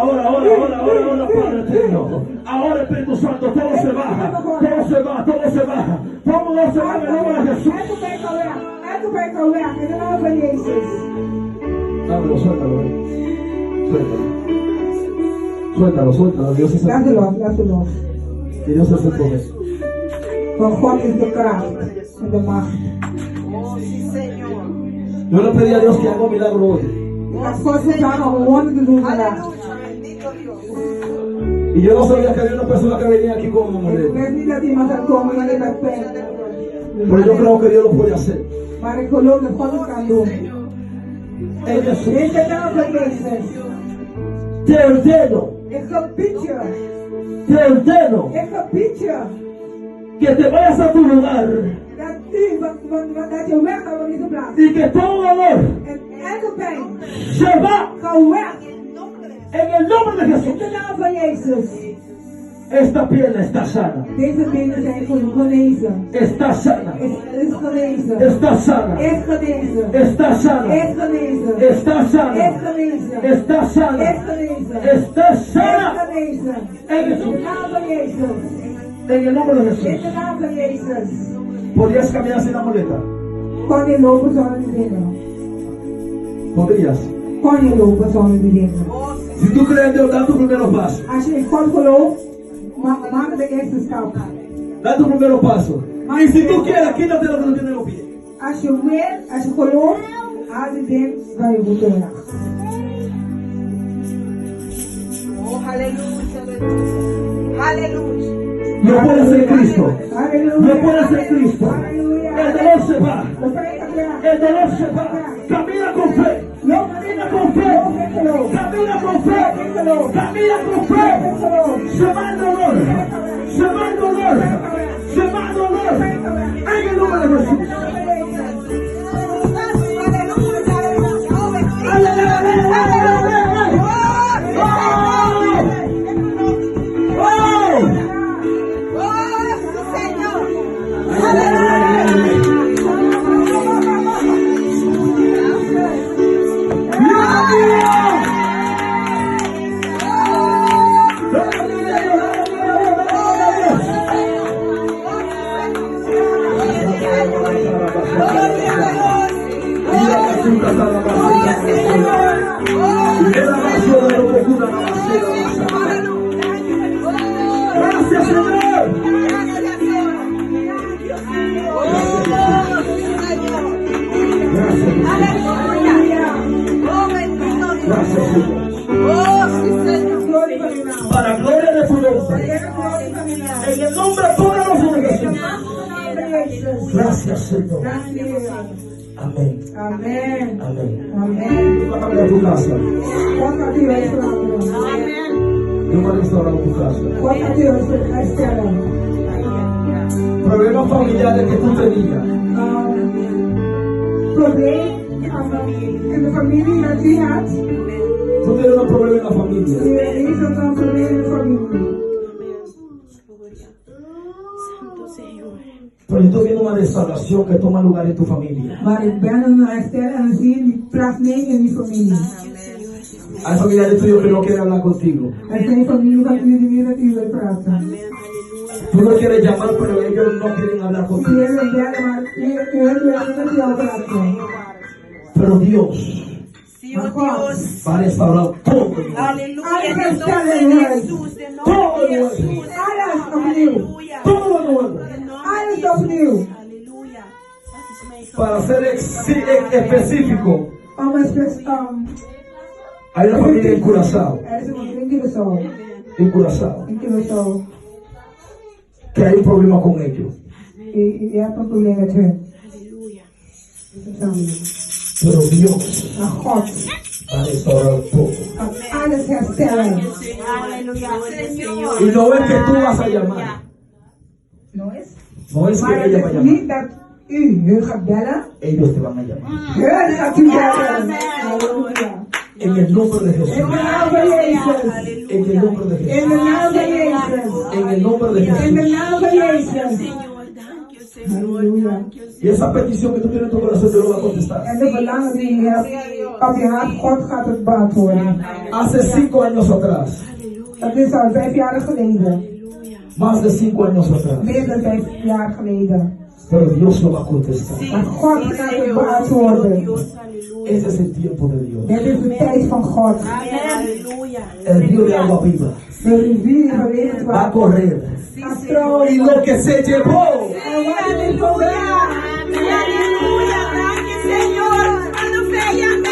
Padre eterno. Ahora, Espíritu Santo, todo se baja, todo se va, todo se baja. Todo se va en el nombre de Jesús. Elke pijn kan weg, in de naam van Jezus. Dámelo, suéltalo. Suéltalo, suéltalo. Dios es Laat el het los, laat het los. Dios es el poder. Van God is de kracht en de macht. Oh, sí, Señor. Yo le pedí a Dios que haga un milagro hoy. Als God zich daar nog wonder te doen vandaag. Aleluya, bendito Dios. Y yo no sabía que había una persona que venía aquí con una Ik muleta. weet niet dat iemand er komt met met pijn. Pero yo creo que Dios lo puede hacer. Maar ik geloof dat God het kan doen. En Jesús. In de naam van Jezus. Te ordeno, Ik gebied je. te ordeno Ik gebied je. que te vayas a tu lugar Dat je weg gaat van deze plaats. y que todo dolor En elke pijn se va gaat weg. en el nombre de In Jesús. de naam van Jezus. Esta pierna está sana, Deze benen zijn genezen. está sana, Is genezen. está sana, Is genezen. está sana, Is genezen. está Is sana, genezen. está Is sana, genezen. está Is sana genezen. en In Jesús, de naam van Jezus. en el nombre de In Jesús. de naam van Jezus. ¿Podrías caminar sin la muleta? Kon je lopen zonder die dingen. ¿Podrías? Kon je lopen zonder die dingen. Si tú crees en Dios, da tu primer paso. Als je in God gelooft, maak de eerste stap. Da tu primer paso. Y si tú quieres, quítate lo que no tiene los pies. Als je wil, als je gelooft, haal die ding van je voeten weg. Oh, aleluya, bendito. Aleluya. No puede ser Cristo. Halleluja. No puede ser Cristo. Halleluja. El dolor se va. De pijn gaat weg. El dolor se va. Camina con fe. Camina con fe. Camina con fe. Camina con fe. Se va el dolor. Se va el dolor. Se va el dolor. En el nombre de Jesús. suyo. Oh, sí, Señor. Gloria a mi naam. Para gloria de tu nombre. Heer, gloria a mi naam. En el nombre poderoso de Jesús. Naam van Jezus. Gracias, Señor. Dank je, Heer. Amén. Amen. Amén. Amen. Bájame a tu casa. God gaat u restaureren. Yo voy a restaurar tu casa. God gaat u herstellen. Problemas familiares que tú tenías. Probleem in de familie dat u had. Tú tienes un problema en la familia. U heeft een probleem in de familie. Gloria. Santo Señor. Pero yo estoy viendo una restauración que toma lugar en tu familia. Maar ik ben een herstel en een zin die plaatsneemt in die familie. Hay familiares tuyos que no quieren hablar contigo. Er zijn familie van u die willen dat u wil praten. Tú no quieres llamar, pero ellos no quieren hablar U contigo. willen bellen, maar u wil dat u wil praten. Pero Dios Sí, oh Dios. va a restaurar todo. Aleluya. En el Alles nombre herstellen, de Heer. Jesús. En el Todo nombre de nuevo. Jesús. Alles opnieuw. Aleluya. Todo nuevo. En el nombre Alles de opnieuw. Jesús. Aleluya. Para ser específico, Om hay una familia en Curazao. er is een familie in Curaçao. En Curazao. In Curaçao. Que hay un problema con ellos. Je hebt een probleem met hun. Aleluya. Pero Dios Maar God va a restaurar todo. gaat alles herstellen. Aleluya. Señor. Y no es que tú vas a llamar. No is? No es Maar que het ella va a is llamar. niet dat u hun gaat bellen. Ellos te van a llamar. Hun gaat u bellen. Halleluja. En el nombre de In Jesús. de naam van Jezus. En el nombre de In Jesús. de naam van Jezus. En el nombre de In de Jesús. naam van Jezus. Halleluja. Y esa petición que tú tienes en tu corazón, Dios lo va a contestar. En de verlangen die je hebt op je hart, God gaat het beantwoorden. Hace 5 años atrás, Dat is al 5 jaar geleden. más de 5 años atrás, Meer dan 5 jaar geleden. pero Dios lo va a contestar. Maar God gaat het beantwoorden. Ese es el tiempo de Dios. Dit is de tijd van God. Aleluya. El río de agua viva De rivier van levend va a water. correr. Gaat Y stromen. lo que se llevó, En wat is vandaag? Aleluya. Gracias, Señor. Cuando veía en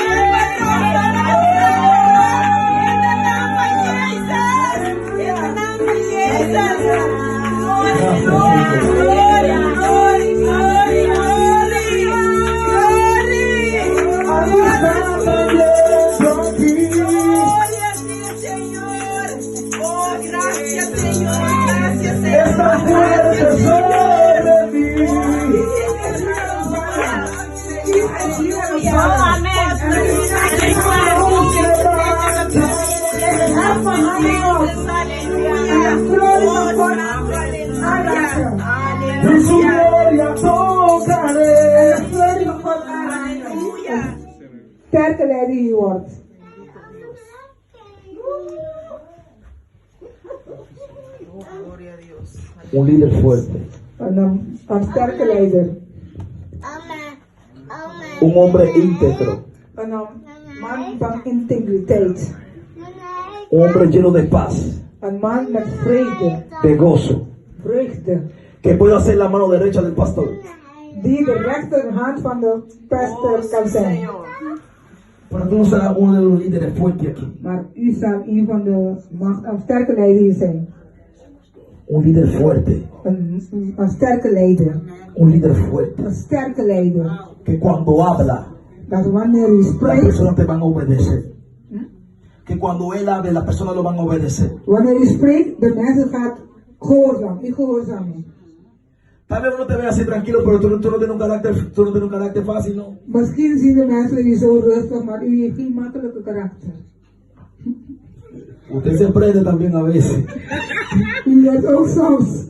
esta fuerte sobre mí. Y su gloria tocaré. Sterke leider hier wordt. Un líder fuerte, Een sterke leider. un hombre íntegro, Een man van integriteit. un hombre lleno de paz, Een man met vrede, de gozo, vreugde. que puede hacer la mano derecha del pastor. Die de rechterhand van de pastor kan zijn. Pero tú no serás uno de los líderes fuertes aquí. Maar u zal een van de sterke leider hier zijn. Un líder fuerte, Een sterke leider. un líder fuerte, Een sterke leider. que cuando habla, Dat wanneer u las spreekt, personas te van a obedecer. Que cuando él hable, las personas lo van a obedecer. wanneer u spreekt, de mensen gaat gehoorzaam. U gehoorzamen. Tal vez uno te vea así tranquilo, pero tú no tienes un carácter fácil, ¿no? Misschien zien de mensen u zo rustig, maar u heeft geen makkelijke karakter. Usted se prende también a veces. U bent ook soms.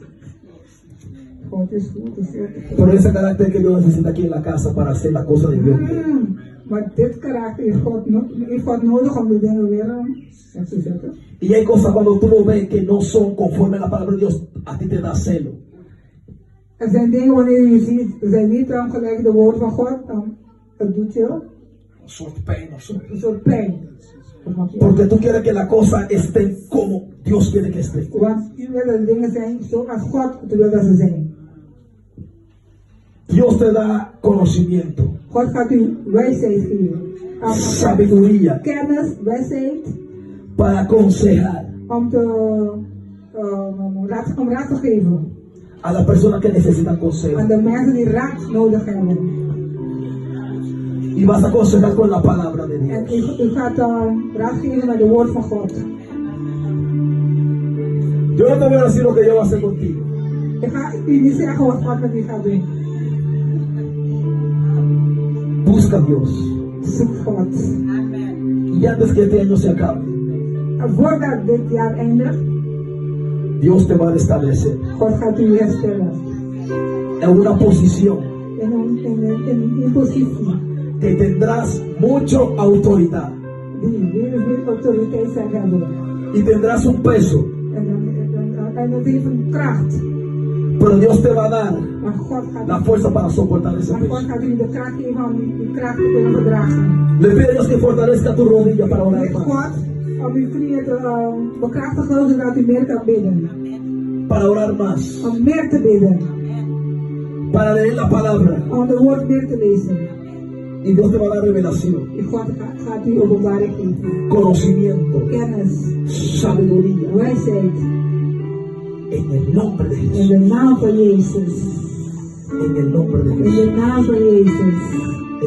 God is goed, is het. Pero ese carácter que Dios necesita aquí en la casa para hacer las cosas de Dios. Maar dit karakter heeft God nodig om de dingen weer op te zetten. Y hay cosas cuando tú lo ves que no son conforme a la palabra de Dios, a ti te da celo. Er zijn dingen wanneer je ziet, zijn niet dan gelijk de woord van God, dan het doet je Un soort pijn of zo. een soort pijn. Porque tú quieres que las cosas estén como Dios quiere que estén. Want u wil dat de dingen zijn zoals God wil dat ze zijn. Dios te da conocimiento. God gaat u wijsheid geven. sabiduría kennis, wijsheid, para aconsejar om raad te geven a las personas que necesitan consejo. aan de mensen die raad nodig hebben. Y vas a aconsejar con la palabra de En Dios. u gaat raad geven met de woord van God. Yo no te voy a decir lo que yo voy a hacer contigo. Ik ga u niet zeggen wat God met u gaat doen. Busca a Dios. Zoek God. Y antes que este año se acabe, En voordat dit jaar eindigt, Dios te va a restablecer God gaat u herstellen. en una posición In een positie que tendrás mucha autoridad die weer veel autoriteit zal hebben. y tendrás un peso, En dat heeft een kracht. pero Dios te va a dar Maar God gaat, la fuerza para soportar ese maar God peso. gaat u de kracht geven om die kracht te kunnen verdragen. Le pido a Dios que fortalezca tu rodilla para orar Bid más, God om uw knieën te bekrachtigen zodat u meer kan bidden. para orar más, Om meer te bidden. para leer la palabra. Om de woord meer te lezen. Y Dios te va a dar revelación, En God gaat u openbaring geven. conocimiento, Kennis, sabiduría, wijsheid. en el nombre de In Jesús. de naam van Jezus. En el nombre de In Jesús. de naam van Jezus.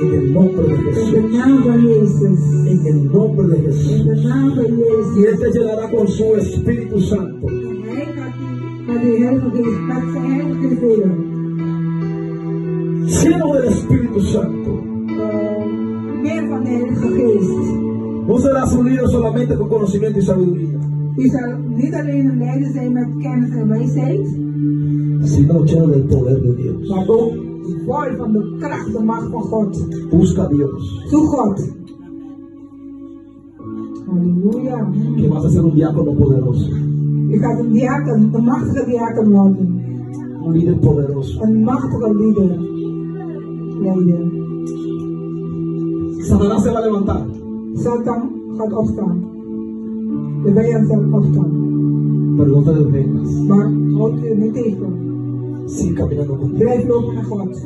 En el nombre de In de Jesús. naam van Jezus. En el nombre de In Jesús. de naam van Y Jezus. Él te llenará con su Espíritu Santo. En hij gaat u met de Heilige Geest, met zijn Heilige Geest vullen. Lleno del Espíritu Santo. Meer van de Heilige Geest. No serás un líder solamente con conocimiento y sabiduría, U zal niet alleen een leider zijn met kennis en wijsheid, sino lleno del poder de Dios. maar ook vol van de kracht en macht van God. Busca a Dios, Zoek God. Halleluja. que vas a ser un diácono poderoso, U gaat een diaken, een machtige diaken worden. un líder poderoso. Een machtige leider. Satanás se va a levantar, Satan gaat opstaan. De vijand zal opstaan. pero no te detengas. Maar houd u niet tegen. Sigue caminando con Dios. Blijf lopen naar God.